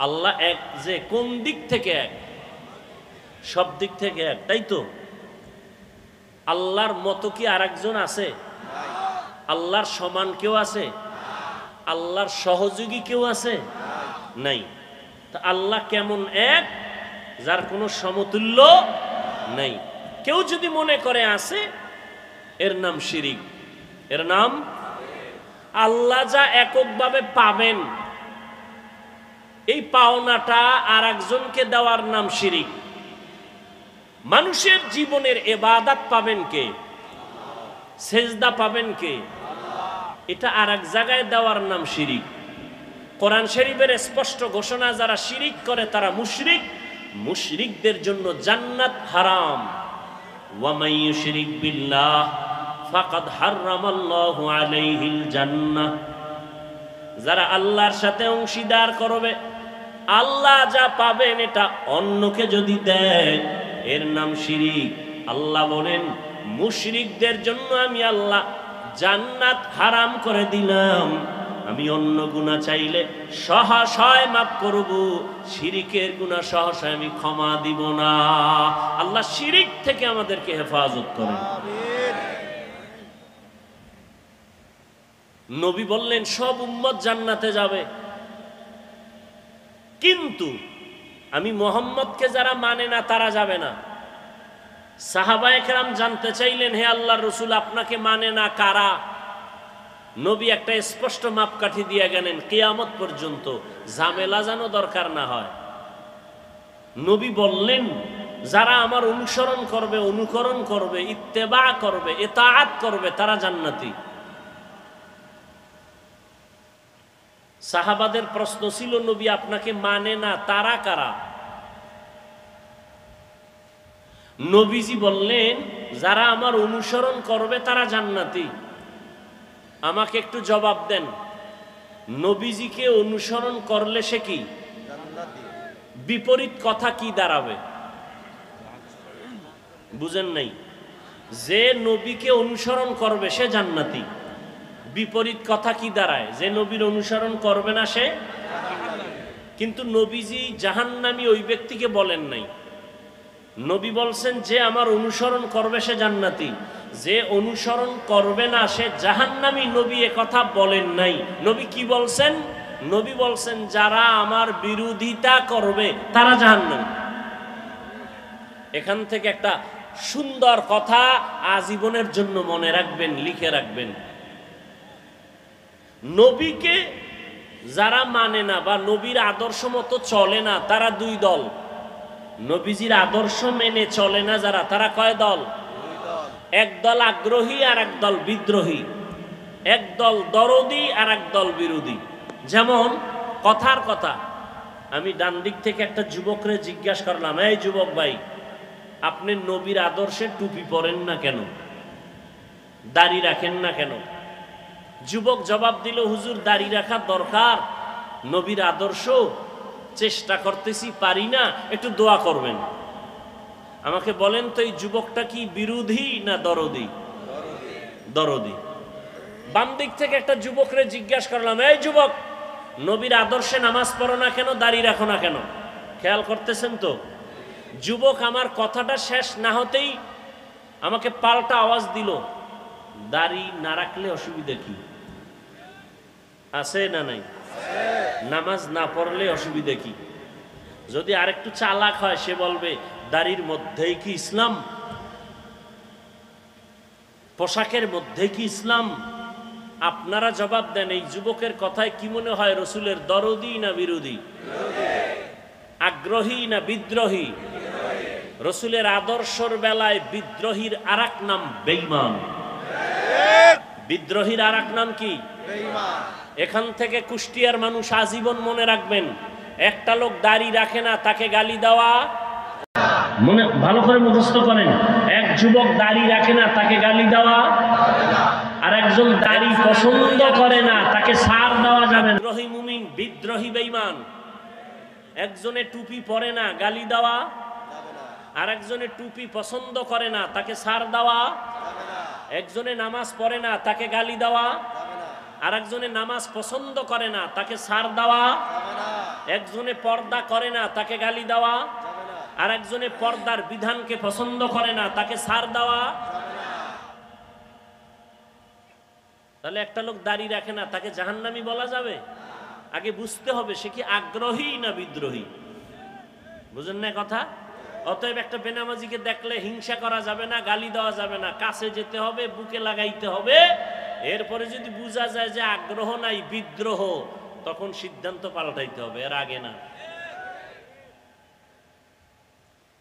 আল্লাহ এক যে কোন দিক থেকে এক? সব দিক থেকে এক, তাই তো? আল্লাহর মতো কি আর একজন আছে? আল্লাহর সমান কেউ আছে? আল্লাহর সহযোগী কেউ আছে? নাই। তা আল্লাহ কেমন এক, যার কোনো সমতুল্য নাই। কেউ যদি মনে করে আছে, এর নাম শিরিক, এর নাম। আল্লাহ যা এককভাবে পাবেন, এই পাওনাটা আর একজনকে দেওয়ার নাম শিরিক। মানুষের জীবনের ইবাদত পাবেন কে? সেজদা পাবেন কে? এটা আর এক জায়গায় দেওয়ার নাম শিরিক। কোরআন শরীফের স্পষ্ট ঘোষণা, যারা শিরিক করে তারা মুশরিক, মুশরিকদের জন্য জান্নাত হারাম। ওয়া মান ইউশরিক বিল্লাহ ফাকাদ হারামাল্লাহু আলাইহিল জান্নাহ। যারা আল্লাহর সাথে অংশীদার করবে, আল্লাহ যা পাবেন এটা অন্যকে যদি দেয়, এর নাম শিরিক। আল্লাহ বলেন, মুশরিকদের জন্য আমি আল্লাহ জান্নাত হারাম করে দিলাম। আমি অন্য গুনাহ চাইলে সহসায় মাফ করব, শিরিকের গুনাহ সহসায় আমি ক্ষমা দিব না। আল্লাহ শিরিক থেকে আমাদেরকে হেফাজত করেন। নবী বললেন সব উম্মত জান্নাতে যাবে, কিন্তু আমি মুহাম্মদকে যারা মানে না তারা যাবে না। সাহাবায়ে কেরাম জানতে চাইলেন, হে আল্লাহর রাসূল, আপনাকে মানে না কারা? নবী একটা স্পষ্ট মাপকাঠি দিয়ে গেলেন, কিয়ামত পর্যন্ত ঝামেলা যেন দরকার না হয়। নবী বললেন, যারা আমার অনুসরণ করবে, অনুকরণ করবে, ইত্তেবা করবে, ইতাআত করবে, তারা জান্নাতি। সাহাবাদের প্রশ্ন ছিল, নবী আপনাকে মানে না, তারা কারা? নবীজি বললেন, যারা আমার অনুসরণ করবে তারা জান্নাতি। আমাকে একটু জবাব দেন, নবীজিকে অনুসরণ করলে সে কি জান্নাতি? বিপরীত কথা কি দাঁড়াবে? বুঝেন নাই? যে নবীকে অনুসরণ করবে সে জান্নাতি। বিপরীত কথা কি দাঁড়ায়? যে নবীর অনুসরণ করবে না সে। কিন্তু নবীজি জাহান্নামী ওই ব্যক্তিকে বলেন নাই। নবী বলছেন, যে আমার অনুসরণ করবে সে জান্নাতি, যে অনুসরণ করবে না সে জাহান্নামী। নবী এ কথা বলেন নাই। নবী কি বলছেন? নবী বলছেন, যারা আমার বিরোধিতা করবে তারা জাহান্নামী। এখান থেকে একটা সুন্দর কথা আজীবনের জন্য মনে রাখবেন, লিখে রাখবেন। নবীকে যারা মানে না বা নবীর আদর্শ মতো চলে না, তারা দুই দল। নবীজির আদর্শ মেনে চলে না যারা, তারা কয় দল? এক দল আগ্রহী আর এক দল বিদ্রোহী, এক দল দরদি আর এক দল বিরোধী। যেমন কথার কথা, আমি ডান দিক থেকে একটা যুবকরে জিজ্ঞাসা করলাম, এই যুবক ভাই, আপনি নবীর আদর্শে টুপি পরেন না কেন, দাড়ি রাখেন না কেন? যুবক জবাব দিল, হুজুর দাড়ি রাখা দরকার, নবীর আদর্শ, চেষ্টা করতেছি, পারি না, একটু দোয়া করবেন। আমাকে বলেন তো, এই যুবকটা কি বিরোধী না দরদি? দরদি। বাম দিক থেকে একটা যুবকরে জিজ্ঞাসা করলাম, এই যুবক, নবীর আদর্শে নামাজ পড়ো না কেন, দাড়ি রাখো না কেন? খেয়াল করতেছেন তো? যুবক আমার কথাটা শেষ না হতেই আমাকে পাল্টা আওয়াজ দিল, দাড়ি না রাখলে অসুবিধা কি আছে? না নাই? নামাজ না পড়লে অসুবিধা কি? যদি আরেকটু চালাক হয় সে বলবে দাড়ির মধ্যেই কি ইসলাম, পোশাকের মধ্যে কি ইসলাম? আপনারা জবাব দেন, এই যুবকের কথায় কি মনে হয়, রসুলের দরদি না বিরোধী, আগ্রহী না বিদ্রোহী? রসুলের আদর্শর বেলায় বিদ্রোহীর আরেক নাম বেঈমান। বিদ্রোহীর আরেক নাম কি? এখান থেকে কুষ্টিয়ার মানুষ আজীবন মনে রাখবেন, একটা লোক দাড়ি রাখে না তাকে গালি দেওয়া, মনে ভালো করে মুখস্থ করেন, এক যুবক দাড়ি রাখে না তাকে গালি দেওয়া, আর একজন দাড়ি পছন্দ করে না তাকে ছাড় দেওয়া যাবে না। বিদ্রোহী মুমিন, বিদ্রোহী বেঈমান। একজনে টুপি পরে না গালি দেওয়া, আর একজনে টুপি পছন্দ করে না তাকে ছাড় দেওয়া, একজনে নামাজ পড়ে না তাকে গালি দেওয়া, আর একজনে নামাজ পছন্দ করে না তাকে ছাড় দেওয়া, একজনে পর্দা করে না তাকে গালি দেওয়া, আর একজনে পর্দার বিধানকে পছন্দ করে না তাকে ছাড় দেওয়া। তাহলে একটা লোক দাড়ি রাখে না তাকে জাহান্নামী বলা যাবে? আগে বুঝতে হবে সে কি আগ্রহী না বিদ্রোহী। বুঝেন না কথা? অতএব একটা বেনামাজিকে দেখলে হিংসা করা যাবে না, গালি দেওয়া যাবে না, কাছে যেতে হবে, বুকে লাগাইতে হবে। এরপরে যদি বোঝা যায় যে আগ্রহ নাই, বিদ্রোহ, তখন সিদ্ধান্ত পাল্টাইতে হবে, এর আগে না।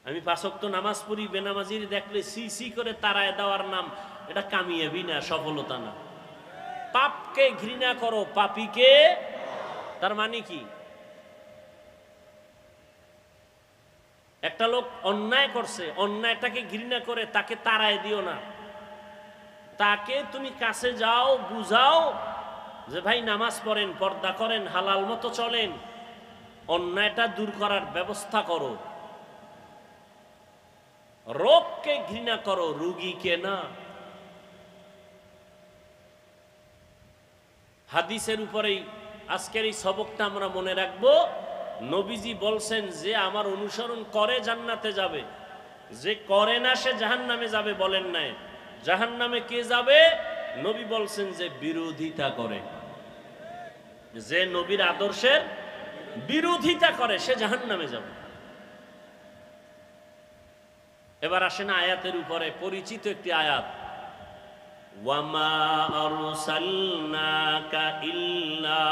আমি 5 ওয়াক্ত নামাজ পড়ি, বেনামাজির দেখলে সি সি করে তাড়ায় দেওয়ার নাম, এটা কামিয়াবি না, সফলতা না। পাপকে ঘৃণা করো, পাপীকে, তার মানে কি? একটা লোক অন্যায় করছে, অন্যায়টাকে ঘৃণা করে তাকে তাড়ায় দিও না, তাকে তুমি কাছে যাও, বুঝাও যে ভাই নামাজ পড়েন, পর্দা করেন, হালাল মতো চলেন, অন্যায়টা দূর করার ব্যবস্থা করো। রোগকে ঘৃণা করো, রোগীকে না। হাদিসের উপরেই আজকের এই সবকটা আমরা মনে রাখবো। নবীজি বলছেন যে আমার অনুসরণ করে জান্নাতে যাবে, যে করে না সে জাহান্নামে যাবে বলেন নাই। জাহান্নামে কে যাবে? নবী বলছেন যে বিরোধিতা করে, যে নবীর আদর্শের বিরোধিতা করে সে জাহান্নামে যাবে। এবার আসেন আয়াতের উপরে, পরিচিত একটি আয়াত, ওয়ামা আরসালনাকা ইল্লা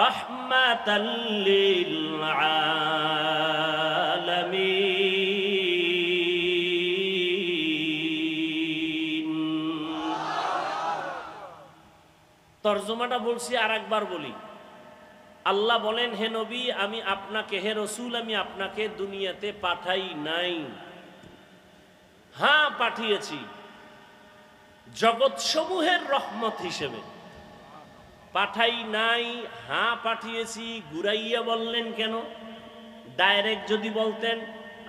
রাহমাতাল লিল আলামিন। তরজমাটা বলছি, আর একবার বলি। আল্লাহ বলেন, হে নবী আমি আপনাকে, হে রসুল আমি আপনাকে দুনিয়াতে পাঠাই নাই, হ্যাঁ পাঠিয়েছি জগৎ সমূহের রহমত হিসেবে। পাঠাই নাই, হ্যাঁ পাঠিয়েছি, ঘুরাইয়া বললেন কেন? ডাইরেক্ট যদি বলতেন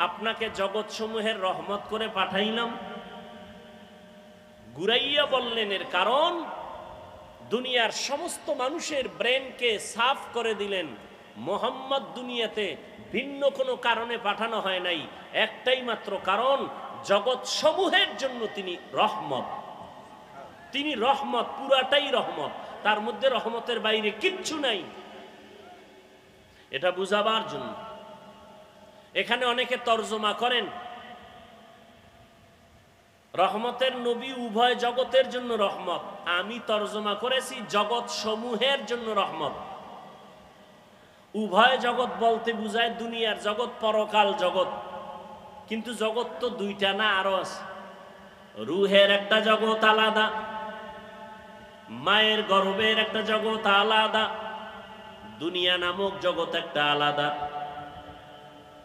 আপনাকে জগৎ সমূহের রহমত করে পাঠাইলাম, ঘুরাইয়া বললেন এর কারণ দুনিয়ার সমস্ত মানুষের ব্রেনকে সাফ করে দিলেন। মোহাম্মদ দুনিয়াতে ভিন্ন কোনো কারণে পাঠানো হয় নাই, একটাই মাত্র কারণ, জগৎ সমূহের জন্য তিনি রহমত। তিনি রহমত, পুরাটাই রহমত, তার মধ্যে রহমতের বাইরে কিচ্ছু নাই। এটা বুঝাবার জন্য এখানে অনেকে তর্জমা করেন রহমতের নবী উভয় জগতের জন্য রহমত। আমি তর্জমা করেছি জগৎ সমূহের জন্য রহমত। উভয় জগৎ বলতে বুঝায় দুনিয়ার জগৎ, পরকাল জগৎ। কিন্তু জগৎ তো দুইটা না, আরো আছে। রুহের একটা জগৎ আলাদা, মায়ের গর্ভের একটা জগৎ আলাদা, দুনিয়া নামক জগৎ একটা আলাদা,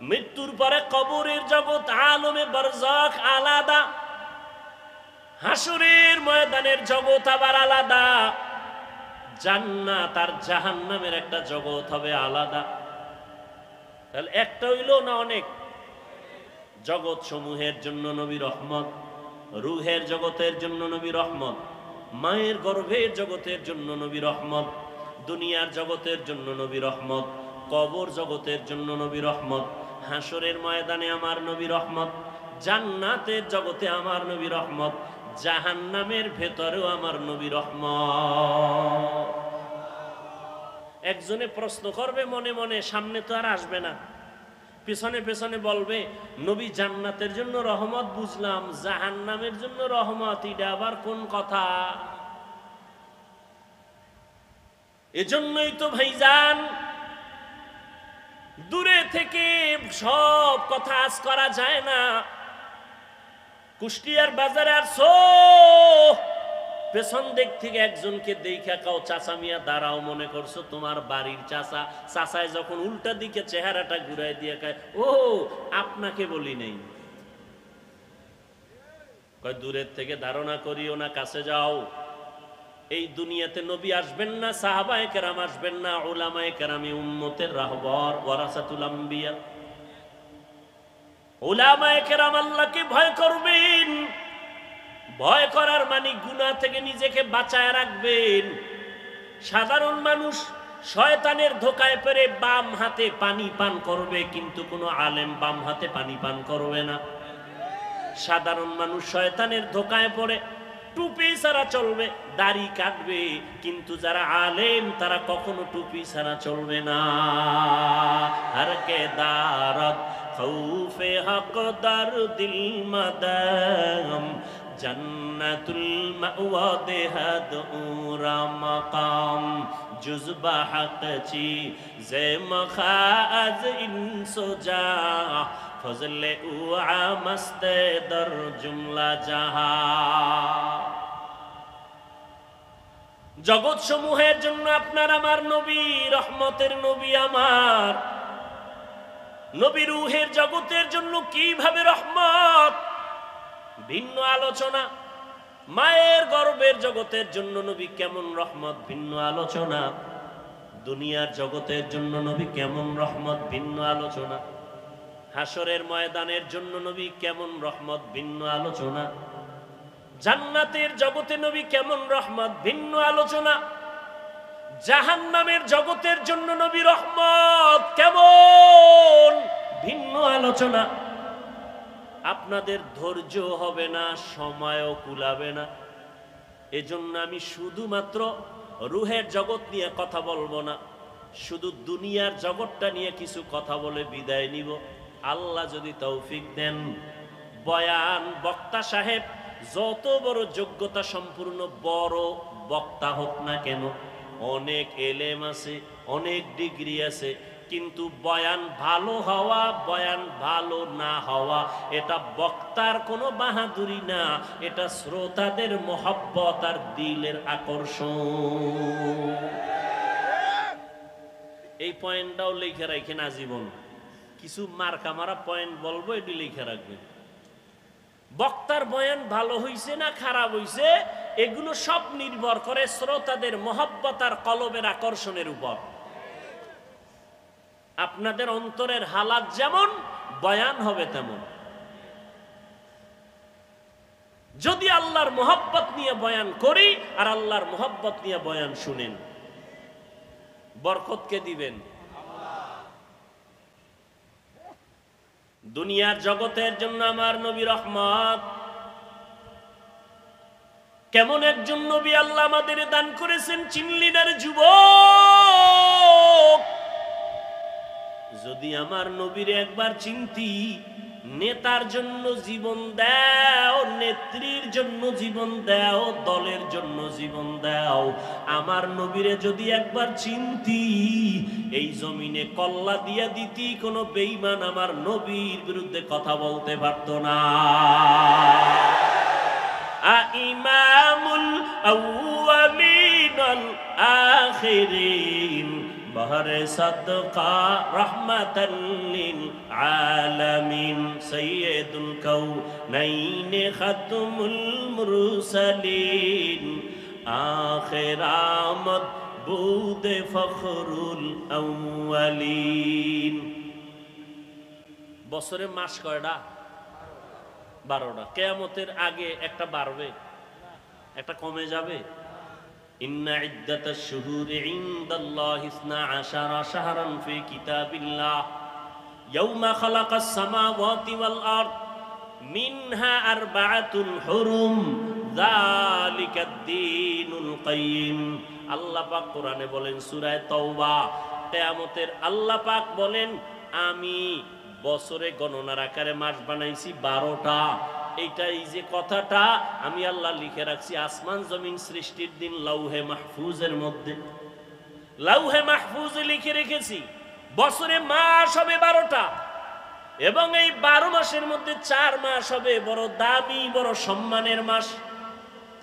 মৃত্যুর পরে কবরের জগৎ আলমে বারজাখ আলাদা, হাসরের ময়দানের জগৎ আবার আলাদা, জান্নাত আর জাহান্নামের একটা জগৎ হবে আলাদা। তাহলে একটা হইল না অনেক? জগৎ সমূহের জন্য নবী রহমত, রুহের জগতের জন্য নবী রহমত, মায়ের গর্ভের জগতের জন্য নবী রহমত, দুনিয়ার জগতের জন্য নবী রহমত, কবর জগতের জন্য নবী রহমত, হাসরের ময়দানে আমার নবী রহমত, জান্নাতের জগতে আমার নবী রহমত, জাহান্নামের ভেতরেও আমার নবী রহমত। একজনে প্রশ্ন করবে মনে মনে, সামনে তো আর আসবে না, পেছনে পেছনে বলবে নবী জান্নাতের জন্য রহমত বুঝলাম, জাহান্নামের জন্য রহমত, এটা আবার কোন কথা? এজন্যই তো ভাইজান দূরে থেকে সব কথা আজ করা যায় না। কুষ্টিয়ার বাজারে আসছো, পেছন দিক থেকে একজনকে দেখা কাও চাচা মিয়া দাঁড়াও মনে করছো তোমার বাড়ির চাচা। চাচায় যখন উল্টা দিকে চেহারাটা ঘুরাই দিয়ে কয় ও আপনাকে বলি নেই, কয় দূরের থেকে ধারণা করিও না, কাছে যাও। এই দুনিয়াতে নবী আসবেন না, সাহাবায়ে কেরাম আসবেন না, উলামায়ে কেরামি উম্মতের রাহবার ওয়ারাসাতুল আম্বিয়া। উলামায়ে কেরাম আল্লাহকে ভয় করবেন, ভয় করার মানে গুনাহ থেকে নিজেকে বাঁচায় রাখবেন। সাধারণ মানুষ শয়তানের ধোকায় পড়ে বাম হাতে পানি পান করবে, কিন্তু কোনো আলেম বাম হাতে পানি পান করবে না। সাধারণ মানুষ শয়তানের ধোকায় পড়ে টুপি ছাড়া চলবে, দাড়ি কাটবে, কিন্তু যারা আলেম তারা কখনো টুপি ছাড়া চলবে না। হর কে দারত খৌফে হক দার দিল মাদাম জন্নতুল মাওয়া দেহাদ উরা মাকাম জুজবা হক চি জে মখাজ ইনসুজা ফজলে উআ মস্তে দর জুমলা জাহা। জগৎ সমূহের জন্য আপনার আমার নবী, রহমতের নবী আমার নবী, রূহের জগতের জন্য কিভাবে রহমত, ভিন্ন আলোচনা। মায়ের গর্ভের জগতের জন্য নবী কেমন রহমত, ভিন্ন আলোচনা। দুনিয়ার জগতের জন্য নবী কেমন রহমত, ভিন্ন আলোচনা। হাসরের ময়দানের জন্য নবী কেমন রহমত, ভিন্ন আলোচনা। জান্নাতের জগতে নবী কেমন রহমত, ভিন্ন আলোচনা। জাহান্নামের জগতের জন্য নবী রহমত কেমন, ভিন্ন আলোচনা। আপনাদের ধৈর্য হবে না, সময়ও কুলাবে না। এজন্য আমি শুধুমাত্র রূহের জগৎ নিয়ে কথা বলবো না, শুধু দুনিয়ার জগৎটা নিয়ে কিছু কথা বলে বিদায় নিব। আল্লাহ যদি তৌফিক দেন, বয়ান বক্তা সাহেব যত বড় যোগ্যতা সম্পূর্ণ বড় বক্তা হোক না কেন, অনেক এলেম আছে, অনেক ডিগ্রি আছে, কিন্তু বয়ান ভালো হওয়া, বয়ান ভালো না হওয়া এটা বক্তার কোনো বাহাদুরি না, এটা শ্রোতাদের মহব্বত আর দিলের আকর্ষণ। এই পয়েন্টটাও লিখে রাখেন আজীবন। কিছু মার্কা মারা পয়েন্ট বলবো, এটি লিখে রাখবেন। বক্তার বয়ান ভালো হইছে না খারাপ হইছে, এগুলো সব নির্ভর করে শ্রোতাদের মহব্বত আর কলবের আকর্ষণের উপর। আপনাদের অন্তরের হালাত যেমন, বয়ান হবে তেমন। যদি আল্লাহর মহব্বত নিয়ে বয়ান করি আর আল্লাহর মহব্বত নিয়ে বয়ান শুনেন, বরকতকে দিবেন। দুনিয়ার জগতের জন্য আমার নবী রহমত। কেমন একজন নবী আল্লাহ আমাদের দান করেছেন, চিনলি না রে যুবক? যদি আমার নবীর একবার চিনতি, নেতার জন্য জীবন দাও, নেত্রীর জন্য জীবন দাও, দলের জন্য জীবন দাও, আমার নবীরে যদি একবার চিনতি, এই জমিনে কল্লা দিয়া দিতি, কোনো বেঈমান আমার নবীর বিরুদ্ধে কথা বলতে পারতো না। ইমামুল আউয়ালিন আল আখিরিন বহরে সাদকা রহমাতাল লিল আলামিন সাইয়্যিদুল কাউনাইন খাতমুল মুরসালিন আখির আমদ বুদে ফখরুল আউয়ালিন। বছরে মাস কয়টা? 12টা। কিয়ামতের আগে একটা বাড়বে, একটা কমে যাবে। ইন্না ইদ্দাতাশ শুহুরি ইনদাল্লাহি 12 শাহরান ফি কিতাবিল্লাহ ইয়াওমা খালাকাস সামাওয়াতি ওয়াল আরদ মিনহা আরবাআতুল হুরুম যালিকাদ দীনুল কাইয়্যিম আল্লাহ পাক কোরআনে বলেন সূরা তাওবা, কিয়ামতের আল্লাহ পাক বলেন আমি বছরে গণনার আকারে মাস বানাইছি 12টা। এইটা এই যে কথাটা আমি আল্লাহ লিখে রাখছি আসমান জমিন সৃষ্টির দিন লাউহে মাহফুজের মধ্যে, লাউহে মাহফুজে লিখে রেখেছি বছরে মাস হবে 12টা, এবং এই 12 মাসের মধ্যে 4 মাস হবে বড় দামি বড় সম্মানের মাস।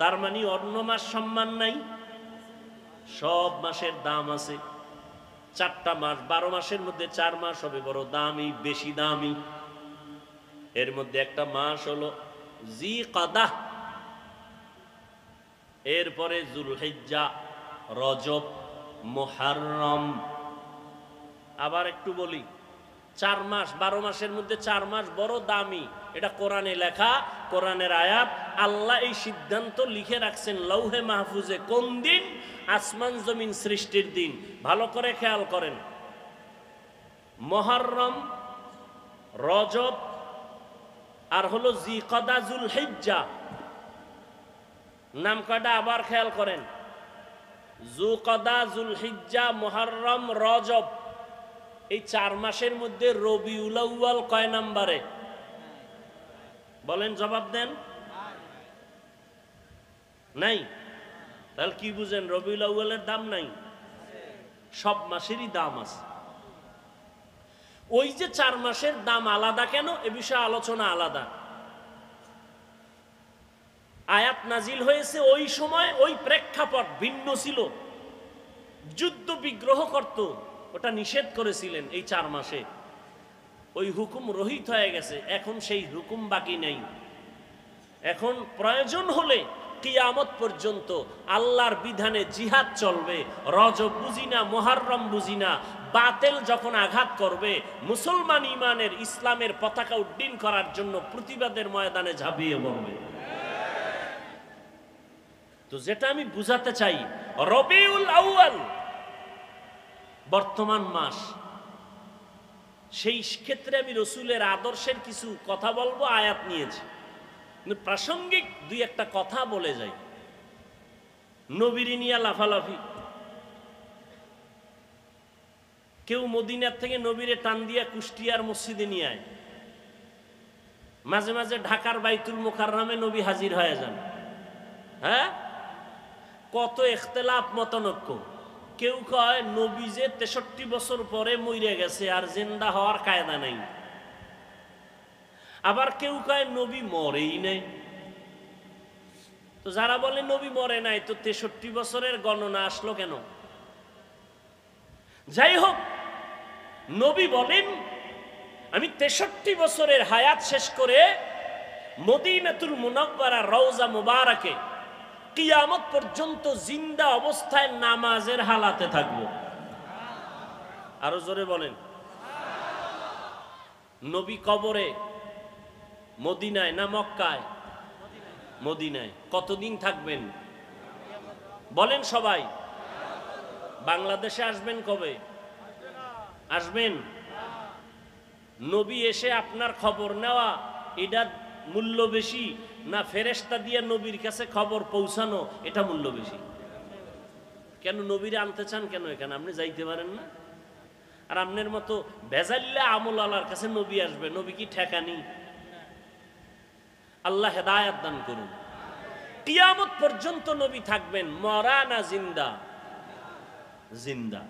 তার মানে অন্য মাস সম্মান নাই, সব মাসের দাম আছে। 4টা মাস, 12 মাসের মধ্যে 4 মাস হবে বড় দামি, বেশি দামি। এর মধ্যে একটা মাস হলো জিকাদাহ, এরপরে যুলহিজ্জা, রজব, মুহররম। আবার একটু বলি, 4 মাস, 12 মাসের মধ্যে 4 মাস বড় দামি, এটা কোরআনে লেখা, কোরআনের আয়াত। আল্লাহ এই সিদ্ধান্ত লিখে রাখছেন লৌহে মাহফুজে। কোন দিন? আসমান জমিন সৃষ্টির দিন। ভালো করে খেয়াল করেন, মুহররম, রজব আর হলো জিকাদা, যুলহিজ্জা, নাম কয়টা আবার খেয়াল করেন, যুকাদা, যুলহিজ্জা, মুহররম, রজব। এই 4 মাসের মধ্যে রবিউল আউয়াল কয় নম্বরে? বলেন, জবাব দেন। নাই? তাহলে কি বুঝেন? রবিউল আউয়ালের দাম নাই? সব মাসেরই দাম আছে। ওই যে 4 মাসের দাম আলাদা কেন, এ বিষয়ে আলোচনা আলাদা। আয়াত নাজিল হয়েছে ওই সময়, ওই প্রেক্ষাপট ভিন্ন ছিল। যুদ্ধ বিগ্রহ করত, ওটা নিষেধ করেছিলেন এই 4 মাসে। ওই হুকুম রহিত হয়ে গেছে, এখন সেই হুকুম বাকি নেই। এখন প্রয়োজন হলে কিয়ামত পর্যন্ত আল্লাহর বিধানে জিহাদ চলবে। রজব বুঝি না, মুহররম বুঝি না, বাতিল যখন আঘাত করবে, মুসলমান ইমানের ইসলামের পতাকা উড্ডীন করার জন্য প্রতিবাদের ময়দানে ঝাঁপিয়ে পড়বে। তো যেটা আমি বুঝাতে চাই, রবিউল আউয়াল বর্তমান মাস, সেই ক্ষেত্রে আমি রসুলের আদর্শের কিছু কথা বলবো, আয়াত নিয়েছি। প্রাসঙ্গিক 2-1টা কথা বলে যাই। নবীর নিয়া লাফালাফি, কেউ মদিনার থেকে নবীরে টান দিয়া কুষ্টিয়ার মসজিদে নিয়ে আয়, মাঝে মাঝে ঢাকার বাইতুল মুকাররমে নবী হাজির হয়ে যান। হ্যাঁ, কত ইখতিলাফ, মতনৈক্য। কেউ কয় নবী যে 63 বছর পরে মরে গেছে, আর জিন্দা হওয়ার কায়দা নাই। আবার কেউ কয় নবী মরেই নাই। তো যারা বলে নবী মরে নাই, তো 63 বছরের গণনা আসলো কেন? যাই হোক, নবী বলেন আমি 63 বছরের হায়াত শেষ করে মদিনাতুল মুনাওয়ারা রওজা মুবারাকে কিয়ামত পর্যন্ত জিন্দা অবস্থায় নামাজের হালাতে থাকবো। আরো জোরে বলেন। নবী কবরে মদিনায় না মক্কায়? মদিনায়। কতদিন থাকবেন বলেন সবাই? বাংলাদেশে আসবেন কবে? আসবেন? নবী এসে আপনার খবর নেওয়া, এটা মূল্য বেশি না ফেরেশতা দিয়ে নবীর কাছে খবর পৌঁছানো, এটা মূল্য বেশি? কেন নবীরে আনতে চান কেন এখানে? আপনি যাইতে পারেন না? আর আপনার মতো ভেজাল্লা আমল আল্লাহর কাছে নবী আসবে, নবী কি ঠেকানি? আল্লাহ হেদায়েত দান করুন। কিয়ামত পর্যন্ত নবী থাকবেন, মরা না জিন্দা? জিন্দা।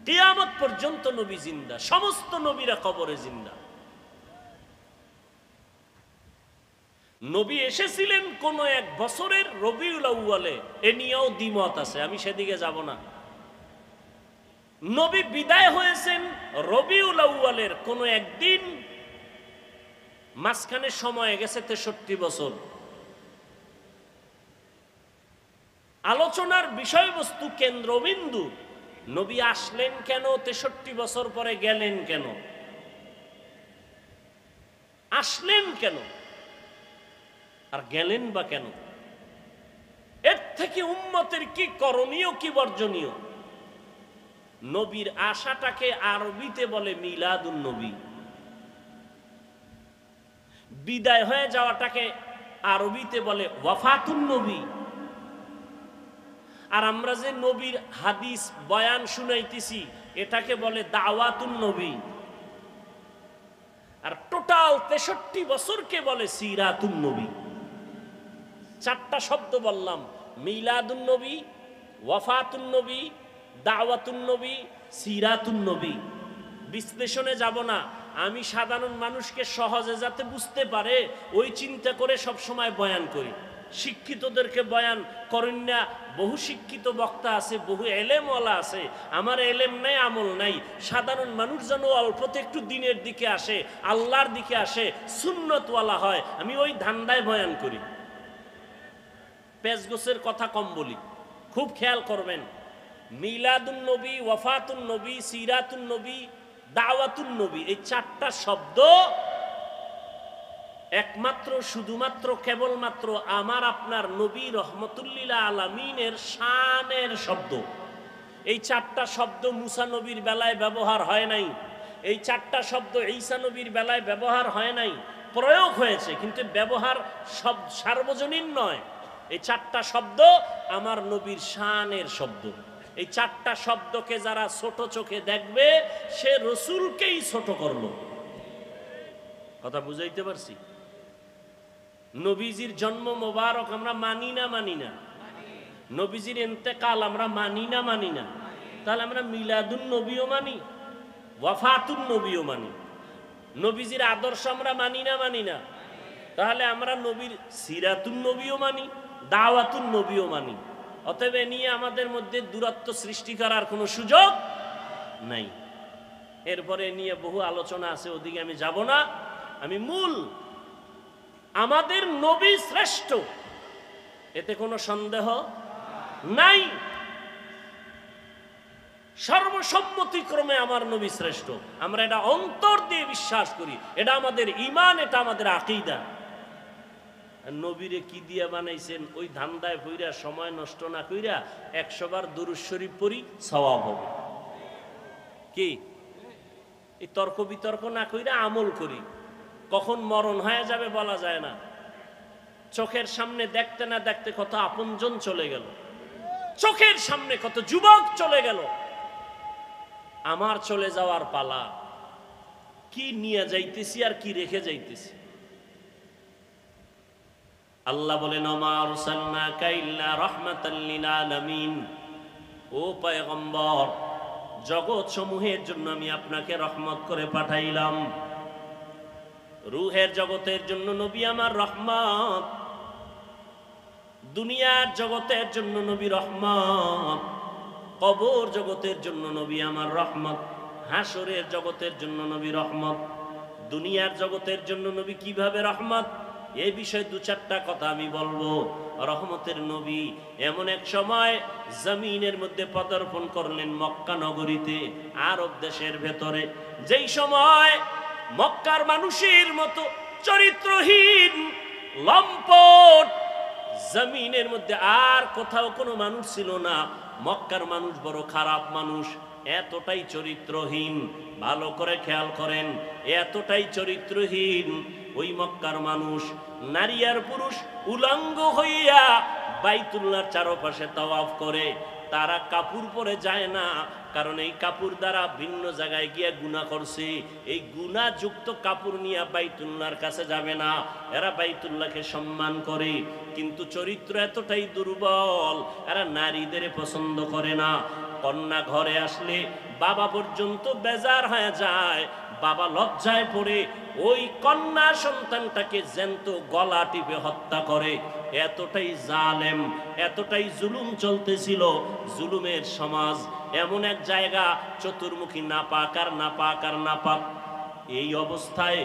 কিয়ামত পর্যন্ত নবী জিন্দা, সমস্ত নবীরা কবরে জিন্দা। নবী এসেছিলেন কোন এক বছরের রবিউল আউয়ালে, এ নিয়েও দ্বিমত আছে, আমি সেদিকে যাব না। নবী বিদায় হয়েছেন রবিউল আউয়ালের কোন একদিন, মাঝখানে সময় গেছে 63 বছর। আলোচনার বিষয়বস্তু, কেন্দ্রবিন্দু, নবী আসলেন কেন, 63 বছর পরে গেলেন কেন, আসলেন কেন আর গেলেন বা কেন? এর থেকে উম্মতের কি করণীয়, কি বর্জনীয়? নবীর আশাটাকে আরবিতে বলে মিলাদুন নবী, বিদায় হয়ে যাওয়াটাকে আরবিতে বলে ওয়াফাতুন নবী। আর আমরা যে নবীর হাদিস বয়ান শুনাইতেছি এটাকে বলে দাওয়াতুন নবী। আর টোটাল 63 বছরকে বলে সিরাতুন নবী। 4টা শব্দ বললাম, মিলাদুন নবী, ওয়াফাতুন নবী, দাওয়াতুন নবী, সিরাতুন নবী। বিশ্লেষণে যাব না, আমি সাধারণ মানুষকে সহজে যাতে বুঝতে পারে ওই চিন্তা করে সব সময় বয়ান করি। শিক্ষিতদেরকে বয়ান করেন না, বহু শিক্ষিত বক্তা আছে, বহু এলেমওয়ালা আছে, আমার এলেম নাই, আমল নাই। সাধারণ মানুষ যেন অল্পতে একটু দিনের দিকে আসে, আল্লাহর দিকে আসে, সুন্নতওয়ালা হয়, আমি ওই ধান্দায় বয়ান করি। পেশগোছের কথা কম বলি, খুব খেয়াল করবেন। মিলাদুন নবী, ওয়াফাতুন নবী, সিরাতুন নবী, দাওয়াতুন নবী, এই 4টা শব্দ একমাত্র শুধুমাত্র কেবলমাত্র আমার আপনার নবী রহমতুল্লিল আলামিনের শানের শব্দ। এই 4টা শব্দ মুসা নবীর বেলায় ব্যবহার হয় নাই, এই 4টা শব্দ ঈসা নবীর বেলায় ব্যবহার হয় নাই। প্রয়োগ হয়েছে কিন্তু ব্যবহার সব সার্বজনীন নয়। এই 4টা শব্দ আমার নবীর শানের শব্দ। এই 4টা শব্দকে যারা ছোট চোখে দেখবে সে রসুলকেই ছোট করলো। কথা বুঝাইতে পারছি? নবীজির জন্ম মোবারক আমরা মানি না? মানি না। নবীজির ইন্তেকাল আমরা মানি না? মানি না। তাহলে আমরা মিলাদুন নবীও মানি, ওয়াফাতুন নবীও মানি। নবীজির আদর্শ আমরা মানি না? মানি না। তাহলে আমরা নবীর সিরাতুন নবীও মানি, দাওয়াতুন নবীও মানি। অতএব এ নিয়ে আমাদের মধ্যে দূরত্ব সৃষ্টি করার কোনো সুযোগ নাই। এরপরে নিয়ে বহু আলোচনা আছে, ওদিকে আমি যাব না। আমি মূল আমাদের নবী শ্রেষ্ঠ, এতে কোনো সন্দেহ নাই। সর্বসম্মতিক্রমে আমার নবী শ্রেষ্ঠ, আমরা এটা অন্তর দিয়ে বিশ্বাস করি, এটা আমাদের ঈমান, এটা আমাদের আকীদা। নবীরে কি দিয়া বানাইছেন ওই ধান্দায় পইরা সময় নষ্ট না কইরা 100 বার দুরূদ শরীফ পড়ি, সওয়াব হবে। কি এই তর্ক বিতর্ক না কইরা আমল করি। কখন মরণ হয়ে যাবে বলা যায় না। চোখের সামনে দেখতে না দেখতে কত আপনজন চলে গেল, চোখের সামনে কত যুবক চলে গেল। আমার চলে যাওয়ার পালা, কি নিয়ে যাইতেছি আর কি রেখে যাইতেছি। আল্লাহ বলেন ওমা আরসালনাকা ইল্লা রাহমাতাল লিল আলামিন, ও পয়গম্বর জগৎ সমূহের জন্য আমি আপনাকে রহমত করে পাঠাইলাম। রূহের জগতের জন্য নবী আমার রহমত, দুনিয়ার জগতের জন্য নবী রহমত, কবর জগতের জন্য নবী আমার রহমত, হাসরের জগতের জন্য নবী রহমত। দুনিয়ার জগতের জন্য নবী কিভাবে রহমত, এই বিষয়ে 2-4টা কথা আমি বলবো। রহমতের নবী এমন এক সময় জমিনের মধ্যে পদার্পণ করলেন মক্কা নগরীতে, আরব দেশের ভেতরে, যেই সময় মক্কার মানুষের মতো চরিত্রহীন লম্পট জমিনের মধ্যে আর কোথাও কোনো মানুষ ছিল না। মক্কার মানুষ বড় খারাপ মানুষ, এতটাই চরিত্রহীন। ভালো করে খেয়াল করেন, এতটাই চরিত্রহীন ওই মক্কার মানুষ, নারী আর পুরুষ উলঙ্গ হইয়া বাইতুল্লাহর চারপাশে তাওয়াফ করে। তারা কাপড় পরে যায় না, কারণ এই কাপড় দ্বারা ভিন্ন জায়গায় গিয়ে গুনাহ করছে। এই গুনাহযুক্ত কাপড় নিয়ে বাইতুল্লাহর কাছে যাবে না, এরা বাইতুল্লাহকে সম্মান করে। কিন্তু চরিত্র এতটাই দুর্বল, এরা নারীদের পছন্দ করে না। কন্যা ঘরে আসলে বাবা পর্যন্ত বেজার হয়ে যায়, বাবা লজ্জায় পড়ে ওই কন্যা সন্তানটাকে জ্যান্ত গলা টিপে হত্যা করে। এতটাই জালেম, এতটাই জুলুম চলতেছিল। জুলুমের সমাজ, এমন এক জায়গা চতুর্মুখী নাপাক আর নাপাক আর নাপাক। এই অবস্থায়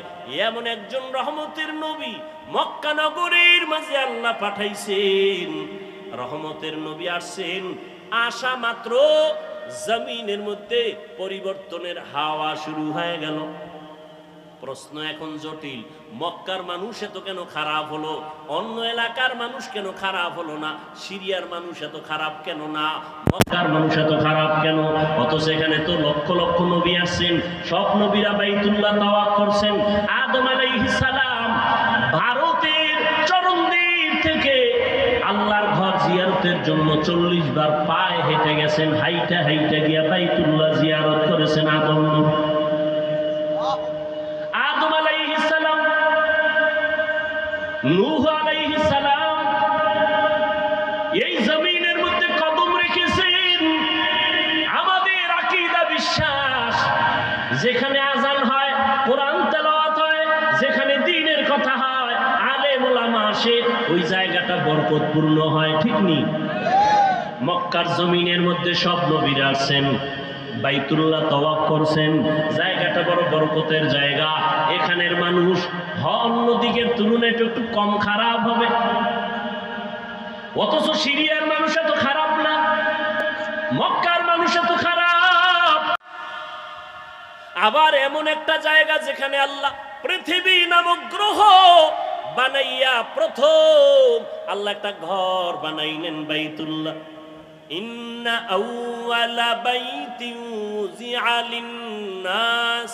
এমন একজন রহমতের নবী মক্কা নগরীর মাঝে আল্লাহ পাঠাইছেন। রহমতের নবী আসছেন, আসা মাত্র জমিনের মধ্যে পরিবর্তনের হাওয়া শুরু হয়ে গেল। প্রশ্ন এখন জটিল, মক্কার মানুষ এত কেন খারাপ হলো, অন্য এলাকার মানুষ কেন খারাপ হলো না? সিরিয়ার মানুষ এত খারাপ কেন না, মক্কার মানুষ এত খারাপ কেন? অথচ এখানে তো লক্ষ লক্ষ নবী আসছেন, সব নবীরা বাইতুল্লাহ তাওয়াফ করছেন। আদম আলাইহিস সালাম ভারতের চরমদ্বীপ থেকে আল্লাহর ঘর জিয়ারতের জন্য 40 বার পায়ে হেঁটে গেছেন, হাইটা হাইটা গিয়া বাইতুল্লাহ জিয়ারত করেছেন আদম নবী। আদম আলাইহিস সালাম, নূহ আলাইহিস সালাম এই জমিনের মধ্যে কদম রেখেছেন। আমাদের আকীদা বিশ্বাস, যেখানে আযান হয়, কোরআন তেলাওয়াত হয়, যেখানে দ্বীনের কথা হয়, আলেম ওলামা আসে, ওই জায়গাটা বরকতপূর্ণ হয়, ঠিক নি? মক্কার জমিনের মধ্যে সব নবীরা আসছেন, বাইতুল্লাহ তওয়াফ করছেন, জায়গাটা বড় বরকতের জায়গা। এখানের মানুষ অন্য দিকের তুলনায় একটু কম খারাপ হবে, অথচ সিরিয়ার মানুষ এত খারাপ না, মক্কার মানুষ এত খারাপ। আবার এমন একটা জায়গা যেখানে আল্লাহ পৃথিবী নামক গ্রহ বানাইয়া প্রথম আল্লাহ একটা ঘর বানাইলেন, বাইতুল্লাহ। ইন্না আউওয়ালা বাইতিন উযিআ লিন-নাস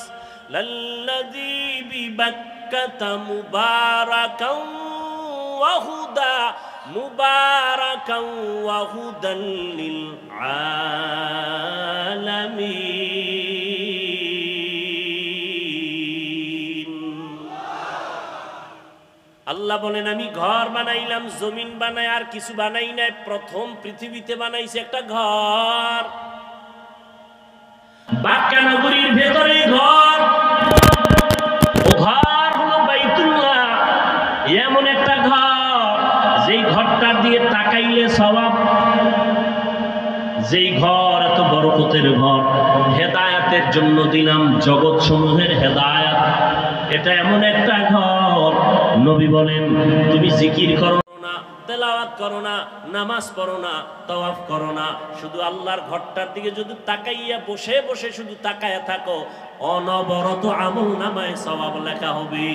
লাল্লাযী বিবাক্কাতা মুবারাকান ওয়া হুদা মুবারাকান ওয়া হুদান লিল আলামিন। আল্লাহ বলেন আমি ঘর বানাইলাম, জমিন বানাই আর কিছু বানাই নাই, প্রথম পৃথিবীতে বানাইছে একটা ঘর। বাক্কা নগরীর ভেতরে ঘর, ও ঘর হলো বাইতুল্লাহ। এমন একটা ঘর যেই ঘরটার দিকে তাকাইলে সওয়াব, যেই ঘর এত বরকতের ঘর, হেদায়েতের জন্য দিলাম, জগৎ সমূহের হেদায়েত। এটা এমন একটা ঘর, নবী বলেন তুমি জিকির করো না, তেলাওয়াত করো না, নামাজ পড়ো না, তাওয়াফ করো না, শুধু আল্লাহর ঘরটার দিকে যদি তাকাইয়া বসে বসে শুধু তাকায়া থাকো, অনবরত আমল নামায় সওয়াব লেখা হবে।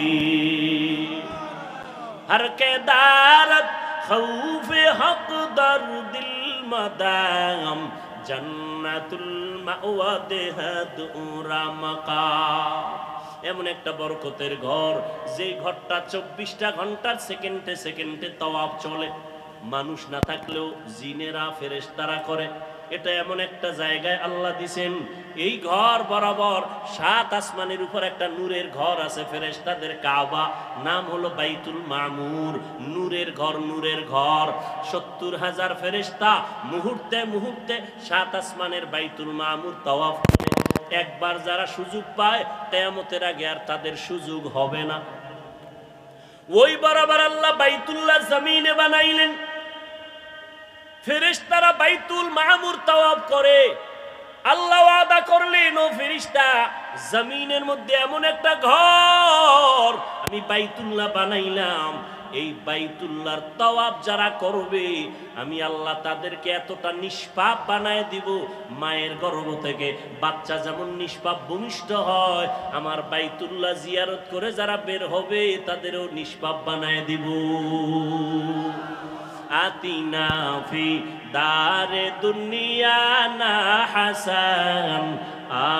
हर के दारत खौफे हक दर दिल मदाम जन्नतुल मावा देहद उरा मकाम। এমন একটা বরকতের ঘর, যে ঘরটা 24টা ঘন্টার সেকেন্ডে সেকেন্ডে তওয়াফ চলে, মানুষ না থাকলেও জিনেরা ফেরেশতারা করে। এটা এমন একটা জায়গায় আল্লাহ দিছেন, এই ঘর বরাবর 7 আসমানের উপর একটা নূরের ঘর আছে, ফেরেশতাদের কাবা, নাম হলো বাইতুল মামুর। নূরের ঘর, নূরের ঘর। 70,000 ফেরেশতা মুহূর্তে মুহূর্তে 7 আসমানের বাইতুল মামুর তাওয়াফ করে। একবার যারা সুযোগ পায়, কিয়ামতের আগে আর তাদের সুযোগ হবে না। ওই বরাবর আল্লাহ বাইতুল্লাহ জমিনে বানাইলেন, ফেরেশতারা বাইতুল মামুর তাওয়াফ করে। আল্লাহ ওয়াদা করলেন, ও ফেরেশতা, জমিনের মধ্যে এমন একটা ঘর আমি বাইতুল্লাহ বানাইলাম, এই বাইতুল্লাহর তাওয়াফ যারা করবে আমি আল্লাহ তাদেরকে এতটা নিষ্পাপ বানায় দিব, মায়ের গর্ভ থেকে বাচ্চা যেমন নিষ্পাপ ভূমিষ্ঠ হয়, আমার বাইতুল্লাহ জিয়ারত করে যারা বের হবে তাদেরও নিষ্পাপ বানায় দিব। আতিনা ফি দারে দুনিয়া না হাসান,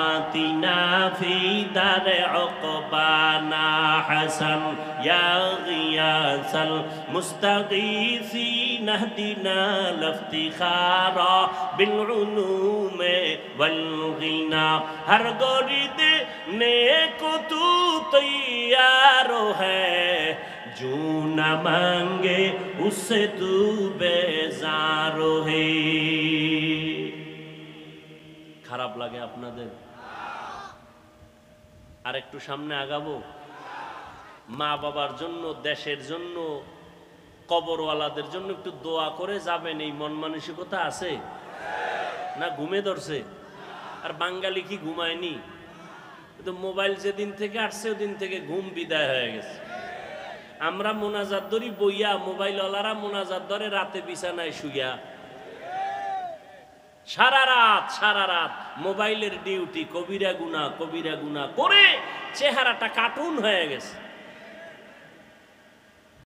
আতিনা ফি দারে উকবানা হাসান, ইয়া গিয়াসাল মুস্তাগীসিন ইহদিনা লিফতিখারা বিল উলুমে ওয়াল গিনা। হর গরিদ নেকো তু তৈয়ার হ্যায়, जो न मांगे उससे तू बेजार है। খারাপ লাগে আপনাদের? আর একটু সামনে আগাবো। মা বাবার জন্য, দেশের জন্য, কবরওয়ালাদের জন্য একটু দোয়া করে যাবেন, এই মন মানসিকতা আছে না? ঘুমে ধরছে? আর বাঙালি কি ঘুমায়নি? তো মোবাইল যেদিন থেকে আসছে ওদিন থেকে ঘুম বিদায় হয়ে গেছে। আমরা মোনাজাত ধরি বইয়া, মোবাইলওয়ালারা মোনাজাত ধরে রাতে বিছানায় শুইয়া, সারা রাত মোবাইলের ডিউটি, কবিরা গুনাহ করে চেহারাটা কার্টুন হয়ে গেছে।